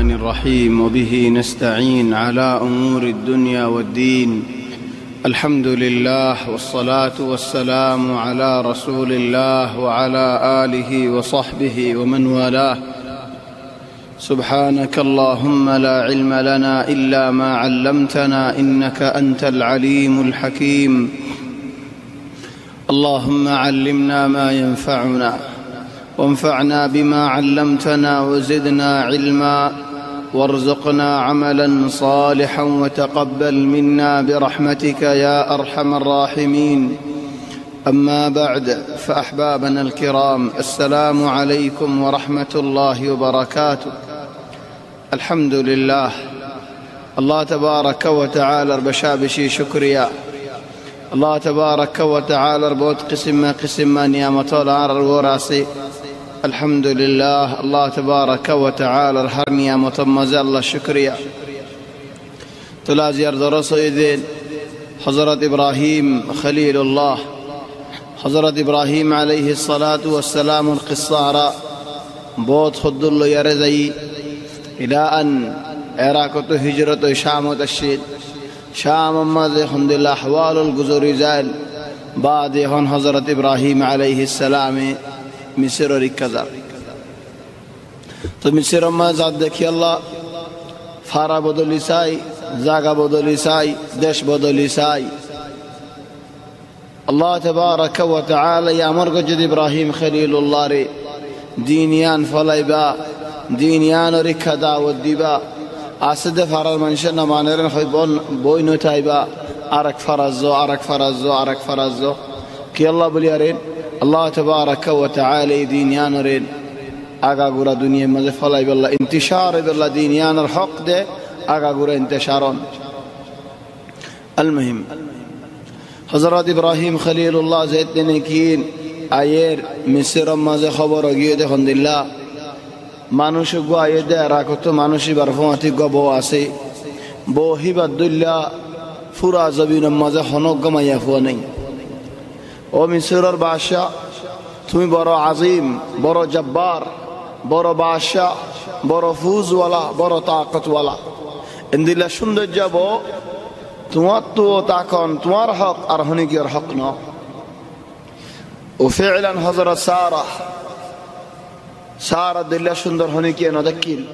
الرحمن الرحيم وبه نستعين على أمور الدنيا والدين الحمد لله والصلاة والسلام على رسول الله وعلى آله وصحبه ومن والاه سبحانك اللهم لا علم لنا إلا ما علمتنا إنك أنت العليم الحكيم اللهم علمنا ما ينفعنا وانفعنا بما علمتنا وزدنا علما وارزقنا عملا صالحا وتقبل منا برحمتك يا أرحم الراحمين أما بعد فأحبابنا الكرام السلام عليكم ورحمة الله وبركاته الحمد لله الله تبارك وتعالى بشابشي شكريا الله تبارك وتعالى ربوت قسم نعمة العار الوراسي الحمد لله الله تبارك وتعالى هر نعمة مزال شكريا تلازير درس يدين حضرت إبراهيم خليل الله حضرت إبراهيم عليه الصلاة والسلام القصة بوت خد الله يرزي إلى أن عراقة هجرة شام وتشيد شام ماذا الحمد لله أحوال الجزر زال بعد هون حضرت إبراهيم عليه السلام مصر ركضا تو مصر ما زاد দেখি আল্লাহ ফারা বদলি চাই জায়গা বদলি চাই দেশ বদলি চাই আল্লাহ তাবারাক ওয়া তাআলা আমর গজদ ইব্রাহিম খলিলুল্লাহ রে দিনিয়ান ফলাইবা দিনিয়ান রিখা দাওয়াত দিবা আসদে ফারার মানুষ না মানেন হয় বই নটাইবা আরেক ফারাজ কি আল্লাহ বলি আরেন আল্লাহ তাবারাক ওয়া তাআলা দিনিয়ান রেন আগা গুরা দুনিয়া মাঝে ফলাইবা আল্লাহ ইন্তিশার বিল্লাহ দিনিয়ানের হক দে আগা গুরা ইন্তিশারন المهم حضرت ইব্রাহিম খলিলুল্লাহ যেতেনে কিন আয়ের মিসর মাঝে খবর গিয়ে দেখুন দিল্লাহ মানুষ গো আয়ে দে রাখতো মানুষই বারফাতি গব আছে বহিবাদুল্লাহ ফুরা জবিন মাঝে হনক গমাইয়া ফুয়া নেই ও মিসরের বাদশা তুমি বড় আজিম বড় জব্বার বড় বাদশা বড় ফুজওয়ালা বড় তাকতওয়ালা ইন্দিল্লা সুন্দর যাব তোমার তো তাকন তোমার হক আর হনিকের হক না وفعلا حضرت سارة دلّا شندر هنيكي ندكيل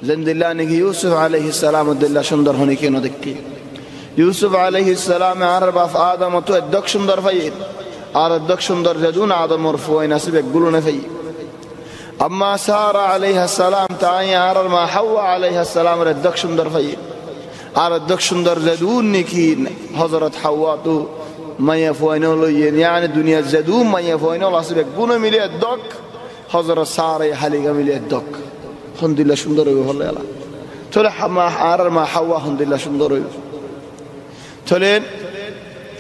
زند الله نجي يوسف عليه السلام دلّا شندر هنيكي ندكيل يوسف عليه السلام عرب في آدم تو الدك شندر فيل على الدك شندر جدون آدم مرفوع نسبة يقولون فيه أما سارة عليه السلام تعي عرب ما حواء عليه السلام الدك شندر فيل على الدك شندر جدون نكين حضرت حواء تو ما يفوينه يعني الدنيا جدون ما يفوينه نسبة يقولون ملي الدك حضرت سارة حليقة ملي الدك الحمد لله شندر يقول الله تلا ما عرر ما حوا الحمد لله شندر تلين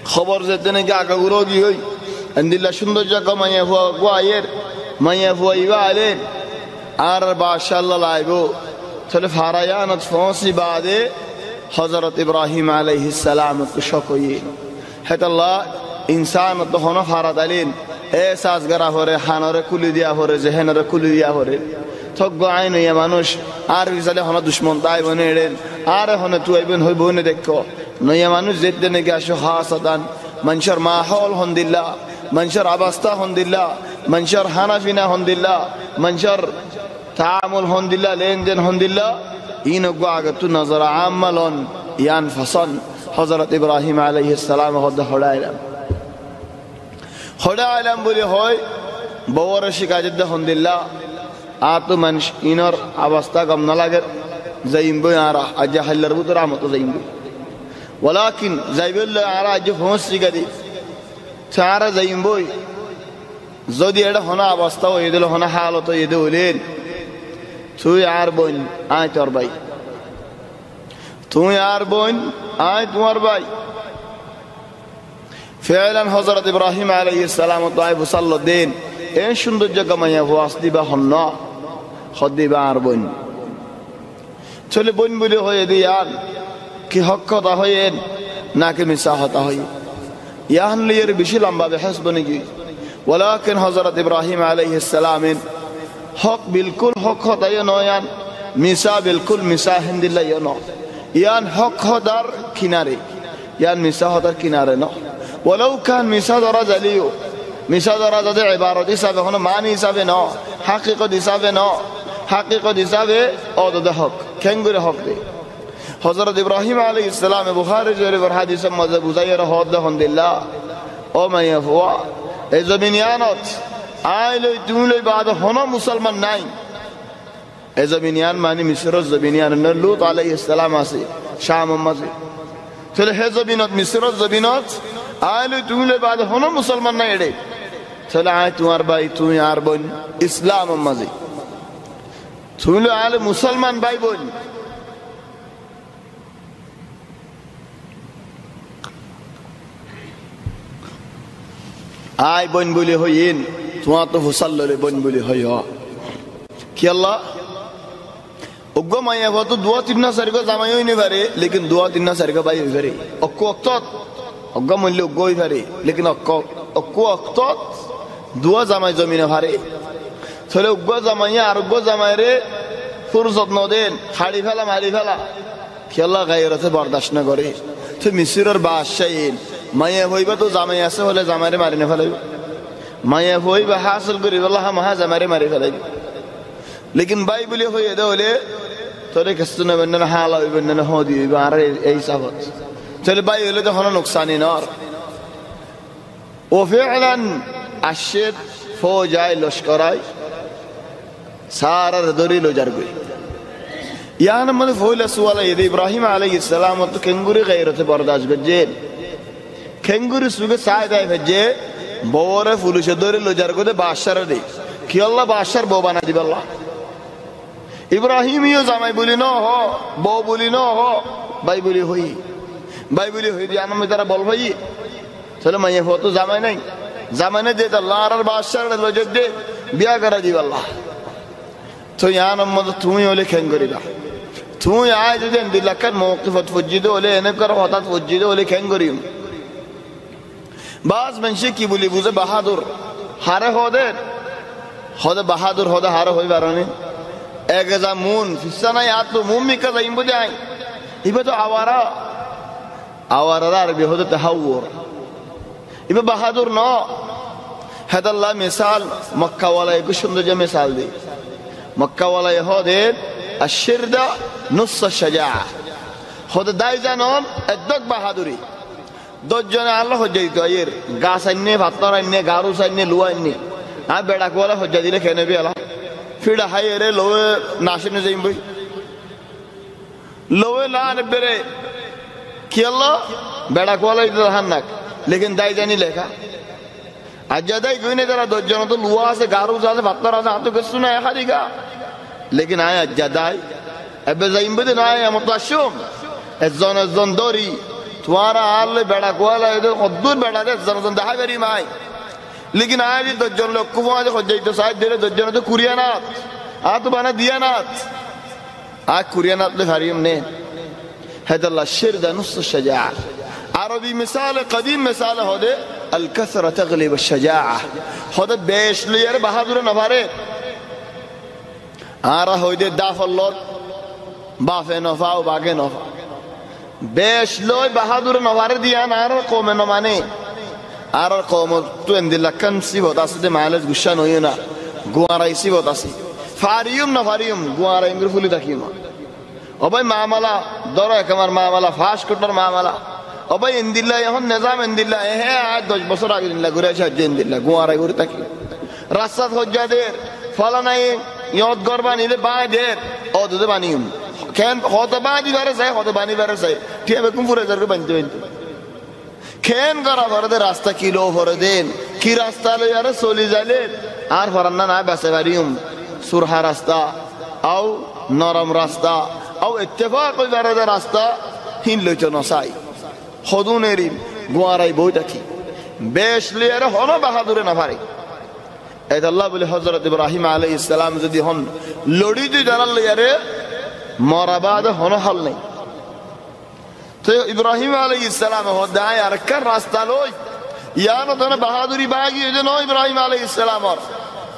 خبر زدنا جاك وروجي هاي الحمد لله شندر جاك ما يفوا قاير ما يفوا يبالين عرر باشا الله لايبو تلا فاريان فانسي بعد حضرت إبراهيم عليه السلام كشكوي حتى الله إنسان تهونه فاردالين এহসাস করা হরে হানরে কুলি দিয়া হরে জেহেনরে কুলি দিয়া হরে থগ্গ আইন ইয়া মানুষ আর বিজালে হন দুশমন তাই বনে এড়েন আর হন তুইবেন হই বনে দেখো নয়া মানুষ যেতে নাকি আসো হাসাদান মানুষের মাহল হন্দিল্লাহ মানুষের অবস্থা হন্দিল্লাহ মানুষের হানাফিনা হন্দিল্লাহ মানুষের তাআমুল হন্দিল্লাহ লেনদেন হন্দিল্লাহ ইনগো আগতু নজর আমালন ইয়ান ফসন হযরত ইব্রাহিম আলাইহিস সালাম হদ হড়াইলাম خدا علم بولی ہوئی بورشی کا جدہ ہندللہ آتو منش اینور آباستا کم نلاگر زیم بوی آرہ اجا حلر بوت رحمتو زیم بوی ولیکن زیب اللہ آرہ اجا فونسی کا دی چارہ زیم بوی زودی ایڈا ہونا آباستا و ایدلو ہونا حالتو ایدو لین توی آر بوین آئی تور بائی توی آر بوین آئی تور بائی فعلا حضرت إبراهيم عليه السلام الطائف صلى الدين إن شندو جگہ میں واسطی با ہننا خدی با عربون چلی بون بولی ہوئی دیان کی حقتا ہوئی نا کی مساحتا ہوئی یہاں لیر بشی لمبا بحسب نگی ولكن حضرت إبراهيم عليه السلام حق بالکل حق ہوتا ہے نویان মিসা বিলকুল মিসা হিন্দিল্লা ইয়নো ইয়ান হক হদার কিনারে ইয়ান মিসা হদার কিনারে ন ওলাউ কান মিসা ধরা জালিও মিসা ধরা যাতে ইবারত হিসাবে হন মান হিসাবে ন হাকিকত হিসাবে ন হাকিকত হিসাবে অদদে হক কেঙ্গুরে হক দে হযরত ইব্রাহিম আলাইহিস সালাম বুখারী শরীফের হাদিসে মধ্যে বুঝাইয়া হদ দেন দিল্লাহ ও মাইয়াফওয়া এই জমিনিয়ানত আইলই তুলই বাদ হন মুসলমান নাই এই জমিনিয়ান মানে মিশরের জমিনিয়ান লূত আলাইহিস সালাম আছে শাম মাঝে তাহলে হে জমিনত মিশরের জমিনত আইলই তুলই বাদ হন মুসলমান নাই এড়ে তাহলে আয় তোমার ভাই তুই আর বোন ইসলাম মাঝে তুই আলে মুসলমান ভাই বোন আই বোন বলি হইন তোমার তো হুসাল্লে বোন বলি হই কি আল্লাহ অজ্ঞ মাইয়া তো দুয়া তিন সারিক জামাই হইনি পারে লেকিন দুয়া তিন সারিক বাই হই পারে অক্কু অক্তত অজ্ঞ মূল্য অজ্ঞ হই পারে লেকিন অক্কু অক্তত দুয়া জামাই জমিনে পারে তাহলে অজ্ঞ জামাইয়া আর অজ্ঞ জামাই রে ফুরসত নদেন হাড়ি ফেলা মারি ফেলা কি আল্লাহ গায়েরাতে বরদাস্ত না করে তো মিশরের বাদশাহীন মাইয়া হইবা তো জামাই আছে হলে জামাইরে মারি না ফেলাইব মাইয়া হইবা হাসিল করি আল্লাহ মাহা জামাইরে মারি ফেলাইব লেকিন বাই বলি হইয়ে দে হলে তোরে কষ্ট নেবেন না হাল হইবেন না হদি হইবা আর এই সাবত তাহলে বাই হইলে তো হলো নুকসানি নর ও ফিআলান আশিদ ফৌজায় লস্করাই সারার দরিল জারগুই ইয়ান মানে ফৌলা সুয়ালা ইদ ইব্রাহিম আলাইহিস সালাম তো কেঙ্গুরি গায়রতে বরদাশ গজেন কেঙ্গুরি সুগে সাইদাই ভেজে বওরে ফুলুশে দরিল জারগুদে বাদশার দে কি আল্লাহ বাদশার বউ বানা দিবে আল্লাহ ইব্রাহিমিও জামাই বলি ন হ বউ বলি ন হ ভাই বলি হই দিয়া নামে তারা বল ভাই তাহলে মাইয়া হতো জামাই নাই জামাই নাই দে আল্লাহ আর বাদশার লজত দে বিয়া করা দিবে আল্লাহ তো ইয়ান মত তুমি হলে খেন করিবা তুমি আয় যদি দিলাকার মওকিফত ফজিদ হলে এনে কর হঠাৎ ফজিদ হলে খেন করিম বাস মানুষ কি বলি বুঝে বাহাদুর হারে হদে বাহাদুর হদে হারে হই বারণে এক যা মুন ফিসা নাই আত মুম মিকা যাইম বুঝে আই ইবে তো আওয়ারা আর বেহদে তাহাউর ইবে বাহাদুর ন হাদাল্লাহ মিসাল মক্কা ওয়ালা এক সুন্দর যে মিসাল দে মক্কা ওয়ালা হদে আশিরদা নুস শাজা হদে দাই জানন একদক বাহাদুরি দশজনে আল্লাহ হজ্জা দিত এর গাছ আইনে ভাতর আইনে গারুস আইনে লুয়া আইনে আর বেড়া কোয়ালা হজ্জা দিলে খেয়ে নেবে আলা ফিডা হাই এরে লোয়ে নাশিনে যাইম বই লোয়ে না বেড়ে কি আল্লাহ বেড়া কোয়ালা দিতে হান নাক লেকিন দাই জানি লেখা আর যাদাই গইনে যারা দশজন তো লুয়া আছে গারুস আছে ভাতর আছে হাতে কিছু না একা দিঘা লেকিন আয় যাদাই এবে যাইম বই না এমন তো আসুম একজন দরি तुम्हारा हाल बेड़ा कोला अद्दूर बेड़ा दे जन दहा बेरी माई लेकिन आज दजन लोग को आज हो जाई तो शायद देरे दजन तो कुरियानात आ तो बना दियानात आ कुरियानात ले हरियम ने हदल्ला शिरद नص الشجاعه عربي مثال قديم مثال हो दे الكثره تغلب الشجاعه हो दे बेश लियर बहादुर नफारे आरा हो दे दाफल्लत बाफे नफा ও बागे नफा বেশ লয় বাহাদুর নওয়ারে দিয়া আর কমে ন মানে আর কম তো এন্দিলাকান সিবত আছে মালেজ গুশা নয় না গুয়ারাই সিবত আছে ফারিয়ুম না ফারিয়ুম গুয়ারাই ইমর ফুলি থাকিম অবাই মামলা দর একমার মামলা ফাশ কটর মামলা অবাই এন্দিল্লা এখন নিজাম এন্দিল্লা হে আজ 10 বছর আগে দিল্লা ঘুরে আছে এন্দিল্লা গুয়ারাই ঘুরে থাকি রাস্তাত হজ্জাদের ফলানাই ইয়ত গরবানিলে বাঁধের ও দুধে বানিম কেন হতে বানি বারে যায় হতে বানি বারে যায় ঠিক আছে কোন ফুরে যাবে বানতে কেন করা ভরে রাস্তা কিলো ভরে দেন কি রাস্তা লই আরে চলি যাইলে আর ফরান্না না বাসে বারিম সুরহা রাস্তা আও নরম রাস্তা আও ইত্তেফাক কই বারে রাস্তা হিন লইতো নসাই হদুনেরি গুয়ারাই বইটা কি বেশ লিয়ারে হনো বাহাদুরে না পারে এই আল্লাহ বলে হযরত ইব্রাহিম আলাইহিস সালাম যদি হন লড়ি দি দাঁড়াল লিয়ারে মরাবাদ হনো হাল নেই তো ইব্রাহিম আলাইহিস সালাম হদায় আর কার রাস্তা লই ইয়ানো তো বাহাদুরি বাগি যে নয় ইব্রাহিম আলাইহিস সালাম আর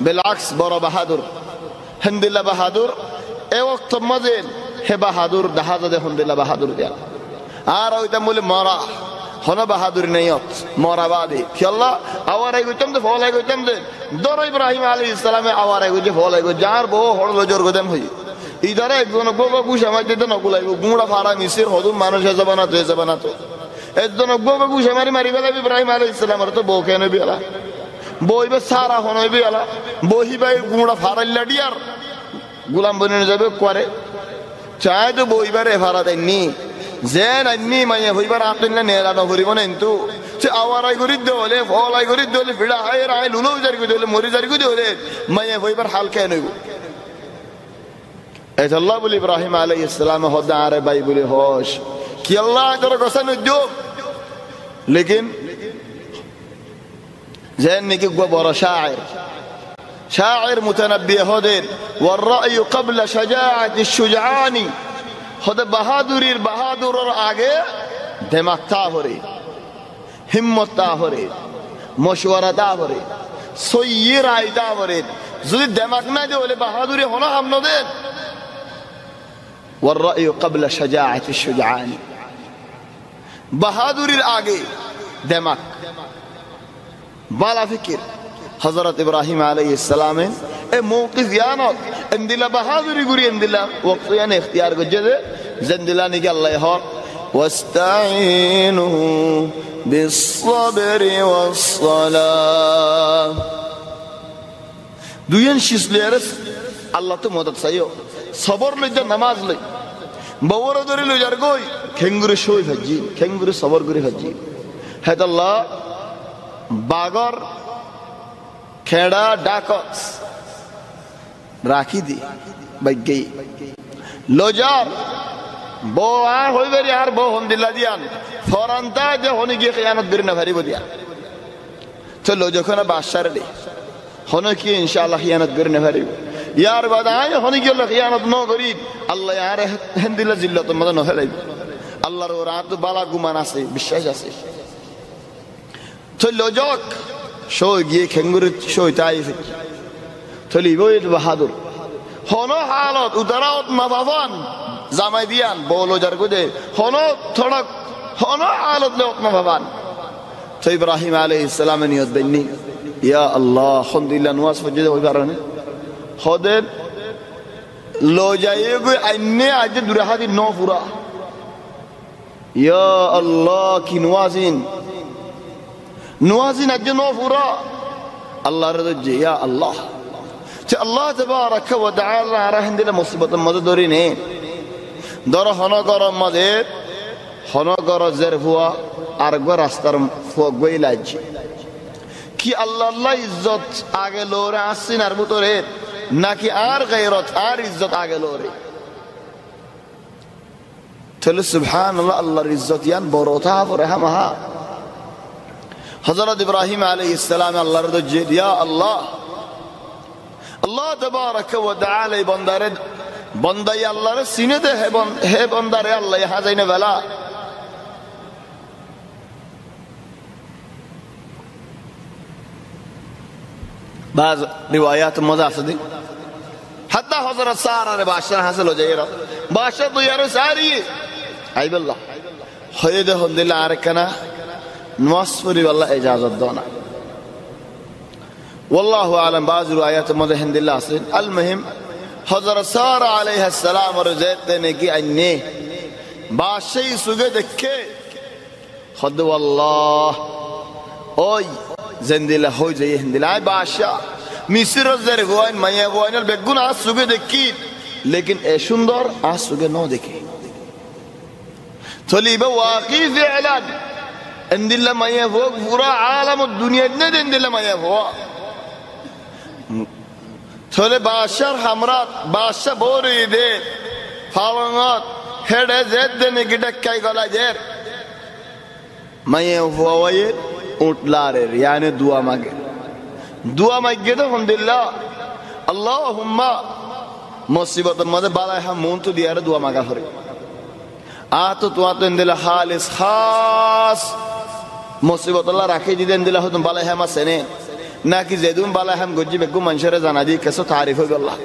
বিলআক্স বড় বাহাদুর হামদুলিল্লাহ বাহাদুর এ ওক্ত মাঝে হে বাহাদুর দাহাজা দেখুন দিলা বাহাদুর দিয়া আর ওইতাম বলে মরা হন বাহাদুর নেয়ত মরা বাদে কি আল্লাহ আওয়ারাই গইতাম দে ফলাই গইতাম দে দর ইব্রাহিম আলাইহিস সালামে আওয়ারাই গইছে ফলাই গই যার বউ হড়ল জোর গদেম হই ইদারে একজন গোবা গুছা মাই দিতে নগুলাইব গুমড়া ফারা মিসির হদুম মানুষ জবানা তো একজন গোবা গুছা মারি মারি বেলা ইব্রাহিম আলাইহিস সালামের তো বউ কেন বিয়ালা বইবে সারা হনই বিয়ালা বহি ভাই গুমড়া ফারাইলা ডিয়ার গোলাম বনে যাবে করে চাই তো বইবারে ফারা দেননি যেন আইনি মাইয়া হইবার আপনি নেলা নকরিব না কিন্তু সে আওয়ারাই করি দলে ফলাই করি দলে ভিড়া হাই রাই লুলো জারি করি দলে মরি জারি করি দলে মাইয়া হইবার হাল কেন হইব এই আল্লাহ বলি ইব্রাহিম আলাইহিস সালাম হদা আরে ভাই বলি হোশ কি আল্লাহ তোর কথা নজো লেকিন যেন নাকি বড় শায়ের মুতানাব্বি হদেন والرأي قبل شجاعة الشجعان হদে বাহাদুরের আগে দিমাগ তা হরে হিম্মত তা হরে মশওয়ারা তা হরে সই রায় তা হরে যদি দিমাগ না দে বলে বাহাদুরি হনা হামনো দেন والرأي قبل شجاعة الشجعان বাহাদুরের আগে দিমাগ বালা ফিকির হযরত ইব্রাহিম আলাইহিস সালামে এ মওকিফ ইয়ানত এন্দিলা বাহাদুরি গুরি এন্দিলা ওয়াক্ত ইয়ানে ইখতিয়ার গজে জেন্দিলা নিকে আল্লাহ হক ওয়াস্তাইনু বিসসবরি ওয়াসসালাহ দুইন শিসলেরস আল্লাহ তো মদদ চাইও সবর লইজা নামাজ লই বওর ধরে লইজার গই খেঙ্গুরে সই ভাজি খেঙ্গুরে সবর করে ভাজি হে আল্লাহ বাগর খেড়া ডাকস রাখি দি বাইগই লজার বো আর হইবেরি আর বো হন্দিল্লা দিয়ান ফরান্তা যে হনি গিয়ে খিয়ানত করি না ভারিব দিয়া চলো যখন বাদশার দে হন কি ইনশাআল্লাহ খিয়ানত করি না ভারিব ইয়ার বাদাই হনি গিয়ে খিয়ানত ন করি আল্লাহ আর হন্দিল্লা জিল্লাত মদন হলাইব আল্লাহর রাত বালা গুমান আছে বিশ্বাস আছে চলো জক সই গিয়ে খেঙ্গুরে সই তাই চলিব বাহাদুর হন হালত উদারাত মাবাবান জামাই দিয়ান বলো যার গুদে হন থোড়া হন হালত লোক মাবাবান তো ইব্রাহিম আলাইহিস সালাম নিয়ত বেনি ইয়া আল্লাহ আলহামদুলিল্লাহ নওয়াজ ফজর হই পারনে হদের লো যাইয়ে গই আইনে আজ দুরাহাদি ন পুরা ইয়া আল্লাহ কি নওয়াজিন আজ ন পুরা আল্লাহর রজ্জে ইয়া আল্লাহ যে আল্লাহ তাবারাকা ওয়া তাআলা রাহিন্দিলা মুসিবতের মধ্যে ধরে নে দর হনগর মধ্যে হনগর জের হুয়া আর গো রাস্তার ফোক গইলাজ কি আল্লাহ আল্লাহ ইজ্জত আগে লোরে আসিন আর ভিতরে নাকি আর গায়রত আর ইজ্জত আগে লোরে তাহলে সুবহানাল্লাহ আল্লাহর ইজ্জত ইয়ান বড়তা পরে হামহা হযরত ইব্রাহিম আলাইহিস সালাম আল্লাহর দজ্জে ইয়া আল্লাহ আল্লাহ তাবারাকা ওয়া তাআলা বান্দারে বান্দাই আল্লাহর সিনে দে হে বান্দারে আল্লাহ হাজাইনে বেলা বাজ রিওয়ায়াত মজা আছে হাত্তা হযরত সারা রে বাদশা হাসিল হয়ে যায় বাদশা তো ইয়ার সারি আইবাল্লাহ হয়ে দে হন্দিলা আর কেনা নওয়াজপুরি আল্লাহ ইজাজত দাও والله اعلم بعض روايات مده هند الله اصل المهم حضرت سارہ علیہ السلام اور زید نے کی اني بادشاہ سگے دیکھے خد والله اوي زندله ہو جائے هند الله بادشاہ মিসর জের গোয়ান মাইয়া গোয়ানের বেগুন আজ সুগে দেখি लेकिन এ সুন্দর আজ সুগে ন দেখে তলিবা ওয়াকি ফিআলান ইনদিল্লা মাইয়া ফোক পুরা আলাম দুনিয়া নে ইনদিল্লা মাইয়া ফোক তলে বাদশার হামরাত বাদশা বরি দে ফাওয়াত হেডে জেদ দেনে গিডকাই গলা জের মাইয়া ফোয়ায়ে উটলারে yani dua মাগে তো আলহামদুলিল্লাহ আল্লাহুম্মা মুসিবতের মধ্যে বালা হা মন তো দিয়ারে দোয়া মাগা করে তো ইনদিল্লা খালিস খাস মুসিবত আল্লাহ রাখি দিদেন দিলা হতুম বালা হা মাসেনে নাকি জেদুম বালা হাম গজ্জি বেগু মানুষের জানা দি কেসো তারিফ হই আল্লাহ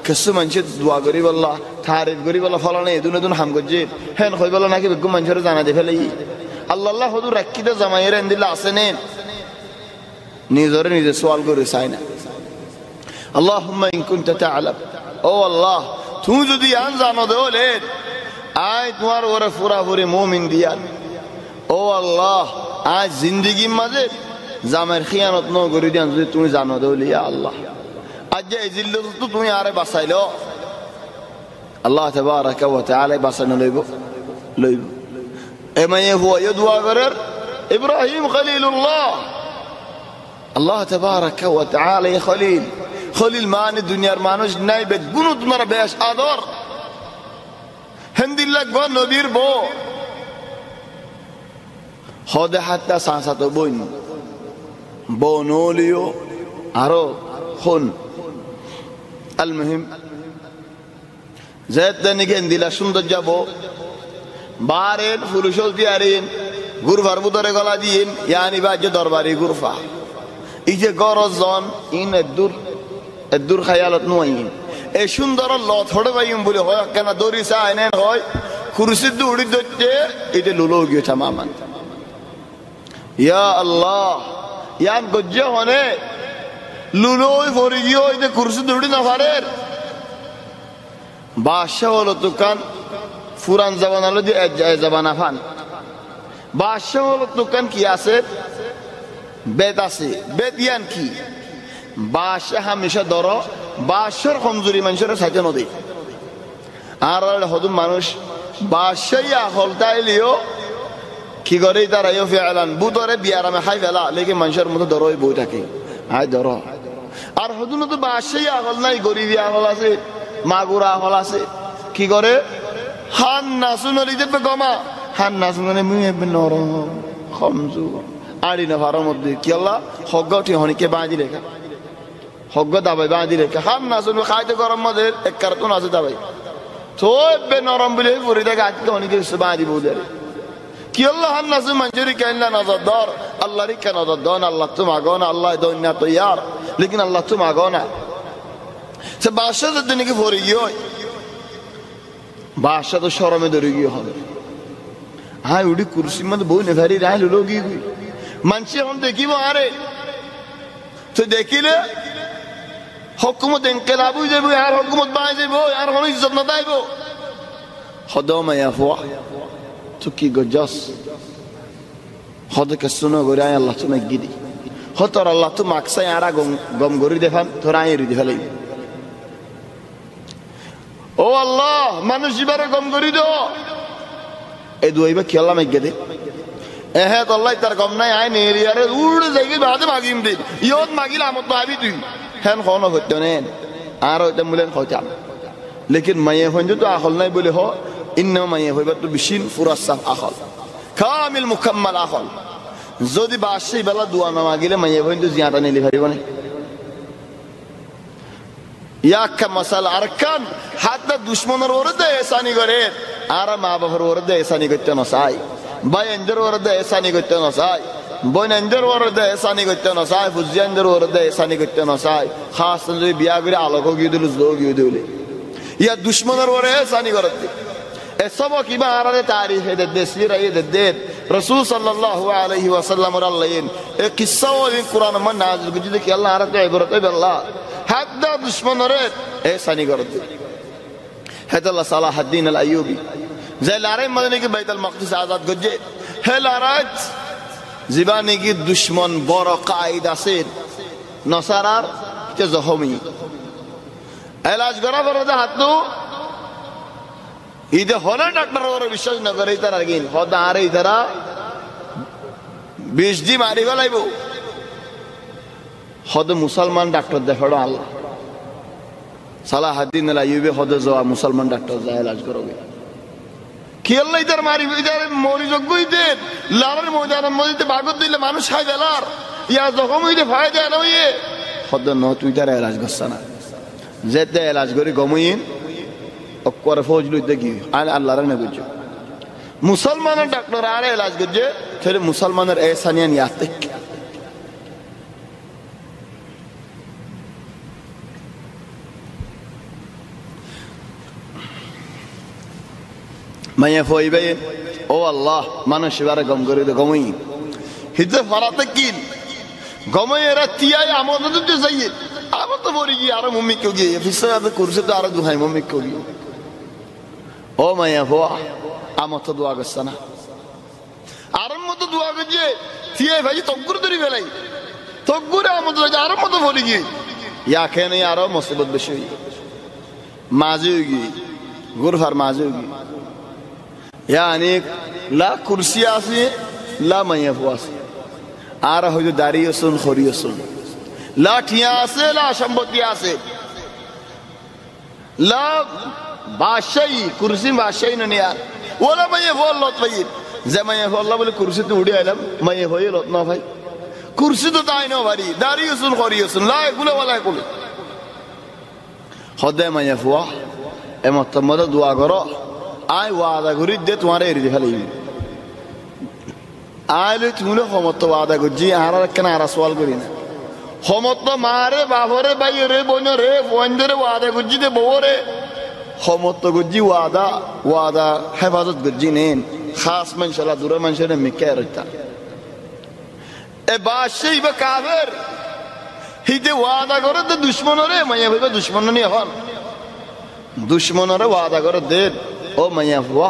কিছু মানুষের দোয়া করি বললা তারিফ করি বলা ফলা নেই এদুন এদুন হাম করছে হেন কই বলা নাকি বেগম মানুষের জানা দে ফেলাই আল্লাহ হদু রাখিতে জামাইয়ের এন্দিল্লা আছে নেন নিজরে নিজে সওয়াল করে চাই না আল্লাহুম্মা ইন কুনতা তা'লাম ও আল্লাহ তুমি যদি আন জানো দেলে আয় তোমার ওরে পুরাপুরি মুমিন দিয়ান ও আল্লাহ আজ জিন্দেগি মাঝে জামাইয়ের খিয়ানত ন করে দিয়ান যদি তুমি জানো দেলে ইয়া আল্লাহ আজ যে জিল্লত তো তুমি আরে বাঁচাইলো আল্লাহ তাবারাকা ওয়া তাআলা বাঁচানো লইব এমায়ে হুয়া দোয়া করার ইব্রাহিম খলিলুল্লাহ আল্লাহ তাবারাকা ওয়া তাআলা খলিল মানে দুনিয়ার মানুষ নাই বে গুণ তোমার বেশ আদর হেন্দিল্লাহ গো নবীর বো হদে হাত্তা সাসাতো বইন বনলিও আরো খুন আল মুহিম জেতনিকে হেন্দিল্লাহ সুন্দর যাব বারেন ফুলুশল দিয়ারেন গুরফার বুতরে গলা দিয়েন ইয়ানি বাজে দরবারি গুরফা এই যে গরজন ইন দূর খায়ালত নয় এই সুন্দর লত হড়ে বাইম বলে হয় কেন দড়ি চায় নেন হয় কুরসি দৌড়ি ধরতে এটা লুলো গিয়ে মামান ইয়া আল্লাহ ইয়ান গজ্জে হনে লুলোই ভরে গিয়ে এটা কুরসি দৌড়ি না পারের বাদশাহ হলো দোকান ফুরান জাবান হলো যে জাবানা ফান বাদশাহ হলো দোকান কি আছে বেদ আছে বেদ ইয়ান কি বাদশাহ হামেশা ধরো বাদশার কমজোরি মানুষের সাথে নদী আর হদুম মানুষ বাদশাহী হলতা এলিও কি করে তারাইও ফেলান বুতরে বিয়ারামে খাই ফেলা লেগে মানুষের মতো ধরো বই থাকে আয় ধরো আর হদুন তো বাদশাহী হল নাই গরিবী হল আছে মাগুরা হল আছে কি করে হান নাচুনরি দেবে গমা হান নাচুনরে মুয়ে নরম কমজোর আড়ি না ভাড়ার মধ্যে কি আল্লাহ হগ্গটি হনিকে বাঁধি রেখা হগ্গ দাবাই বাঁধি রেখা হান নাচুন খাইতে গরম মধ্যে এক কার্টুন আছে দাবাই তো বে নরম বলে পরে দেখে আজকে অনেকে বাঁধি বৌদের কি আল্লাহ হান নাচুন মঞ্জুরি কেন নজর দর আল্লাহরই কেন নজর দন আল্লাহ তো মাগো না আল্লাহ দৈন্যা তো ইয়ার লেকিন আল্লাহ তো মাগো না সে বাদশাহ যদি নাকি ভরে গিয়ে হয় বাদশাহ তো শরমে ধরে গিয়ে হবে হ্যাঁ উড়ি কুরসির মধ্যে বই নেভারি রায় লুলো গিয়ে মানসি এখন দেখিব আরে তো দেখিলে হকুমত ইনকিলাব হয়ে যাবে আর হকুমত বাঁয়ে যাব আর কোনো ইজ্জত না দাইব হদমা ইয়াফওয়া তো কি গজস হদকে শুনো করে আয় আল্লাহ তুমি গিদি হতর আল্লাহ তো মাকসাই আরা গম গরি দেখান তোরা আয় রিদি ফেলাই ও আল্লাহ মানুষ এবারে গম গরি দো এই দুইবা কি আল্লাহ মাইগে দে এহে তো আল্লাহ তার গম নাই আয় নেরি আরে উড়ে যাইগে বাদে মাগিম দে ইয়ত মাগিলা আমত তো আবি তুই হেন কোন হইতো নেন আর ওইটা মুলেন কইতাম লেকিন মায়ে হইন তো আখল নাই বলে হ ইন্না মায়ে হইবা তো বিশিন ফুরাসাফ আখল কামিল মুকাম্মাল আখল যদি বাসি বেলা দোয়া না মাগিলে মায়ে হইন তো জিয়াটা নিলি পারিব না ইয়াকা মাসাল আরকান হাত্তা দুশমনের ওরতে এসানি করে আর মা বাবার ওরতে এসানি করতে না চাই ভাই এন্দের ওরতে এসানি করতে না চাই বোন এন্দের ওরতে এসানি করতে না চাই ফুজিয়ানদের ওরতে এসানি করতে না চাই খাস যদি বিয়া করে আলোক গিয়ে দিল জো গিয়ে দিলে ইয়া দুশমনের ওরে এসানি করতে এসব কিবা আরারে তারিখ এ দে সিরা এ দে রাসূল সাল্লাল্লাহু আলাইহি ওয়াসাল্লাম আল্লাহন এ কিসসা ও কুরআন মান নাযিল করে কি আল্লাহ আরাতে ইবরত এ আল্লাহ হাদা দুশমনরে এসানি করতে হেদাল্লাহ সালাহউদ্দিন আল আইয়ুবী যে লড়াই মদনে কি বাইতুল মাকদিস আজাদ গজে হে লড়াইত জীবানি কি দুশমন বড় কায়েদ আছে নসারার তে জহমি এলাজ করা বড় হাতু ইদে হলে ডাক্তার ওর বিশ্বাস না করে তার আগিন হদা আরে ইদারা 20 দি মারি ফেলাইব হদ মুসলমান ডাক্তার দেখাড়ো আল্লাহ সালাহউদ্দিন আল আইয়ুবী হদ যাওয়া মুসলমান ডাক্তার যায় ইলাজ করবে কি আল্লাহ ইদার মারি ইদার মরি যোগ্যই দেন লারের ময়দানের মধ্যে বাগত দিলে মানুষ খাই দেলার ইয়া যখন হইতে ফায়দা না হইয়ে হদ ন তুই তার ইলাজ করছ না যেতে ইলাজ করি গমইন অকর ফজলু দেখি আল্লাহর না বুঝছো মুসলমানের ডাক্তার আরে ইলাজ করছে তাহলে মুসলমানের এহসানিয়ান ইয়াতে মাইয়া ফইবে ও আল্লাহ মানুষ এবারে গম করে দে গমই হিতে ফরাতে কিন গমই এরা তিয়াই আমাদের তো যাই আমার তো বলি গিয়ে আরো মম্মি কেউ গিয়ে ফিসাতে করছে তো আরো দুহাই মম্মি কেউ গিয়ে ও মাইয়া ফোয়া আমার তো দোয়া করছে না আরম মতো দোয়া করছে তিয়াই ভাই তকগুর ধরি ফেলাই তকগুরে আমাদের আরম মতো বলি গিয়ে ইয়া খেয়ে নেই আরো মুসিবত বেশি হয়ে মাঝে গিয়ে গুরফার মাঝে গিয়ে यानी ला कुर्सी आसे ला मैयफ आसे आ रहा जो दारियो सुन खोरियो सुन ला ठिया आसे ला संपत्ति आसे ला बादशाही कुर्सी बादशाही न यार वो ला मैयफ लोट भाई जब मैयफ अल्लाह बोले कुर्सी तो उड़ी आलम मैयफ ये लोट ना भाई कुर्सी तो ताई ना भारी दारियो सुन खोरियो सुन ला कुले वाला कुले खुदे मैयफ हुआ एम तमदा दुआ करो आय वादा करी दे तुम्हारे एरिया फैली आयले तुमने हमत वादा गुज्जी आरा रखना आरा सवाल करी ना हमत मारे बाबरे भाई रे बोनो रे वंदरे वादा गुज्जी दे बोरे हमत गुज्जी वादा वादा हिफाजत गुज्जी ने खास मंशला दूर मंशले मिक्के रखता ए बादशाह बे काफिर हिते वादा करे दे दुश्मन रे मैं भाई दुश्मन नहीं हन दुश्मन रे वादा करे दे ओ मैया हुआ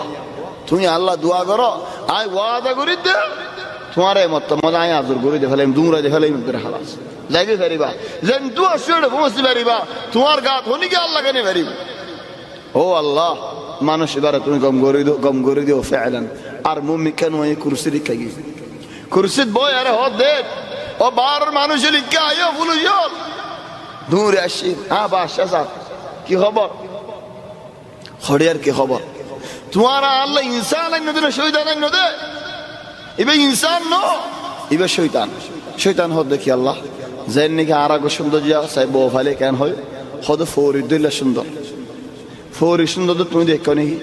तुम अल्लाह दुआ करो आय वादा करी दे तुम्हारे मत मजा आया आजुर करी दे फले दूंगा दे फले मेरे खलास जाएगी फरीबा जन तू अशुर मुझसे फरीबा तुम्हार गात होनी क्या अल्लाह करने फरीब ओ अल्लाह मानुष इबारत तुम्हें गम करी दो फ़िअलन आर मुमिकन वही कुर्सी लिखेगी कुर्सी बॉय अरे हो दे ओ बार मानुष लिखे आयो बोलो योल दूर आशी हाँ बादशाह साहब की खबर खड़ियार की खबर तुम्हारा अल्लाह इंसान है नदे शैतान है नदे इबे इंसान नो इबे शैतान शैतान हो देखिए अल्लाह जैन के आरा को सुंदर जा साहिब बोफाले कैन हो खुद फोरी दिल सुंदर तो तुम देखो नहीं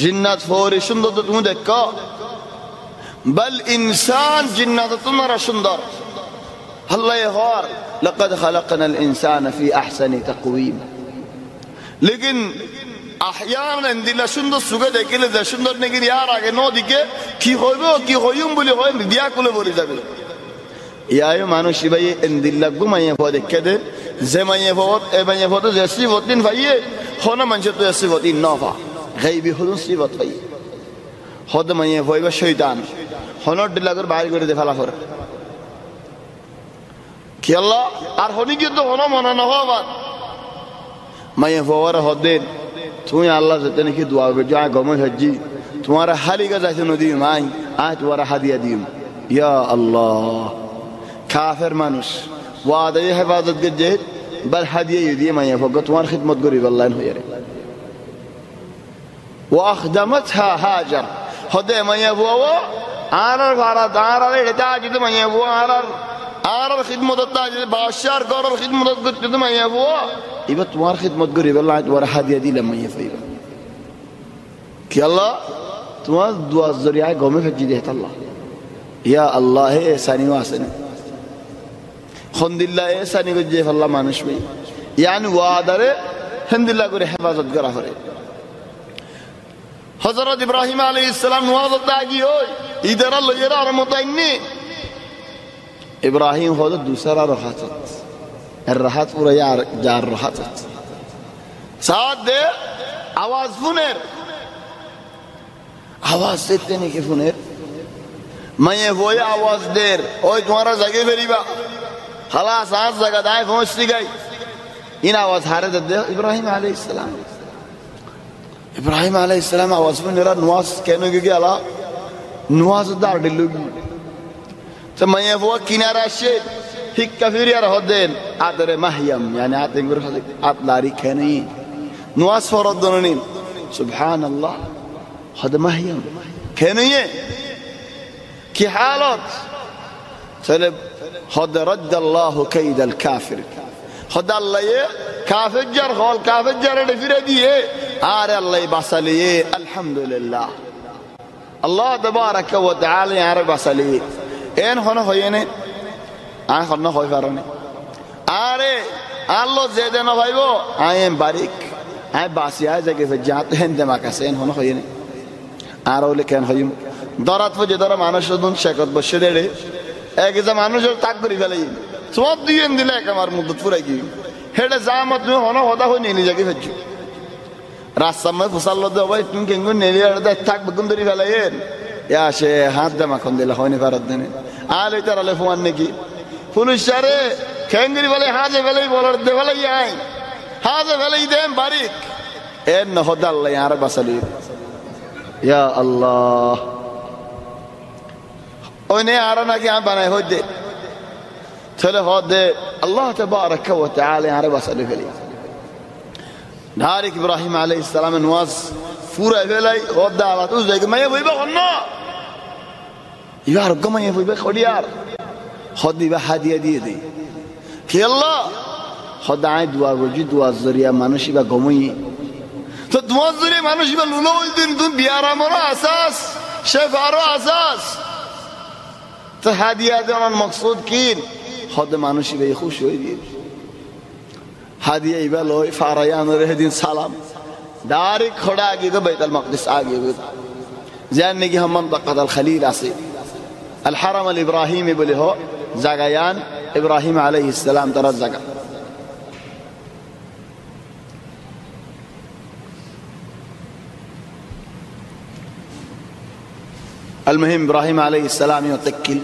जिन्नत फोरी सुंदर तो तुम देखो बल इंसान जिन्नत तुम्हारा सुंदर अल्लाह ये हर लक़द खलक़ना अल-इंसान फी अहसनि तक़वीम लेकिन अहयान इंदिला सुंदर सुगे देखिले दे सुंदर ने गिर यार आगे नो दिखे की होयुम बोले होय दिया कुले बोली जाबे यायो मानुष भाई इंदिला गुमाये हो देखे दे जमाये बहुत ए माये बहुत जैसी वतिन भाई होना मंच तो ऐसी वतिन नफा गैबी हुदुन सी वत भाई खुद माये भाई व शैतान होना दिला कर बाहर करे दे फला फर कि अल्लाह आर होनी की तो होना मना न हो बात माये फवर होदे तुम्हें अल्लाह से तेने की दुआ कर जाए गम हज्जी तुम्हारा हाली का जैसे नदी माई आज तुम्हारा हदिया दी या अल्लाह काफिर मानुष वादा ये हिफाजत कर जे बल हदिया ये दी मैं फग तुम्हारी खिदमत करी वल्लाह हो यार वो अखदमतहा हाजर खुदे मैं वो आरर भारत आरर लेता जित मैं वो आरर खिदमत ताज बादशाह कर खिदमत करते मैं वो इबा तुम्हारी खिदमत करी वल्लाह तुम्हारा हदिया दी लम्मा ये फीबा कि अल्लाह तुम्हारा दुआ ज़रिया गमे फजी देता अल्लाह या अल्लाह है ऐसा नहीं वासे नहीं खुंदिल्ला ऐसा नहीं कुछ जेफ अल्लाह मानुष में यानी वादरे हिंदिल्ला को हिफाजत करा फरे हज़रत इब्राहिम अलैहिस्सलाम नवाज़त दागी हो इधर अल्लाह ये राह मुताइन्नी इब्राहिम खुद दूसरा रखात الرحات पूरा यार जार रहात साथ दे आवाज फुनेर आवाज देते नहीं कि फुनेर मैं ये वो आवाज देर ओए तुम्हारा जगह फरीबा हला सांस जगह दाए पहुंचती गई इन आवाज हारे दे इब्राहिम अलैहिस्सलाम आवाज फुनेरा नुआस कहने की क्या ला नुआस दार डिलुगी तो मैं ये वो किनारा से हिक कफीर यार होदेन आदरे महियम यानी आते इंगुर खालिक आत लारी कहने नुआस फरद दोनों सुभान अल्लाह हद महियम कहने की हालत चले हद रद्द अल्लाह कैद अल काफिर हद अल्लाह ये काफिर जर खोल काफिर जर डिफिरे दिए आरे अल्लाह बसलिए अल्हम्दुलिल्लाह अल्लाह तबारक व तआला यार बसलिए एन होना होये ने आय खन्ना होय फारने आरे आल्लो जेदे न भाईबो आई एम बारिक আই বাসি আই জাগে যাতে হেন দেমা কাছেন হন হইনি আর ওলে কেন হইম দরাত ফজে দরা মানুষ দুন শেকত বসে দেড়ে এক যে মানুষের তাক করি ফেলাই সব দিয়ে দিলে এক আমার মুদ্দত পুরাই গিয়ে হেডে যা মত তুমি হন হতা হই নিয়ে জাগে ফেলছো রাস্তার মধ্যে ফসাল দে ভাই তুমি কেন নেলি আর থাক বেগুন ধরি ফেলাইয়েন ইয়া সে হাত দেমা খন দিলে হয়নি ফেরত দেনে আর ওই তার আলে ফোয়ান নাকি পুলিশ সারে খেঙ্গিরি বলে হাজে ফেলাই বলার দে ফেলাই আই হাজে ফেলাই দেন বারিক এর নহদা আল্লাহ আর বাসালি ইয়া আল্লাহ ওই নে আর নাকি আমি বানাই হই দে চলে হদে আল্লাহ তাবারাক ওয়া তাআলা আর বাসালি ফেলি ধারিক ইব্রাহিম আলাইহিস সালাম নওয়াজ পুরা ফেলাই হদা আলা তো জায়গা মাইয়া বইবা অন্য ইয়ার গমাইয়া বইবা খড়িয়ার হদিবা হাদিয়া দিয়ে দে কি আল্লাহ খোদায় দোয়া করছি দোয়ার জরিয়া মানুষই বা গমই তো দোয়ার জরিয়া মানুষই বা লুলো দিন তুমি বিয়ার আমারও আসাস শেফারও আসাস তো হাদিয়া দেওয়ার মকসুদ কি খোদে মানুষই বা খুশি হয়ে দিয়ে হাদিয়া ইবা লই ফারায়ানোর হেদিন সালাম ডাইরেক্ট খোড়া আগে গো বাইতুল মাকদিস আগে গো জান নাকি হাম্মান তাকাদাল খলিল আছে আল হারাম আল ইব্রাহিম বলে হো জাগায়ান ইব্রাহিম আলাইহিস সালাম তার জায়গা المهم ابراهيم عليه السلام يتكل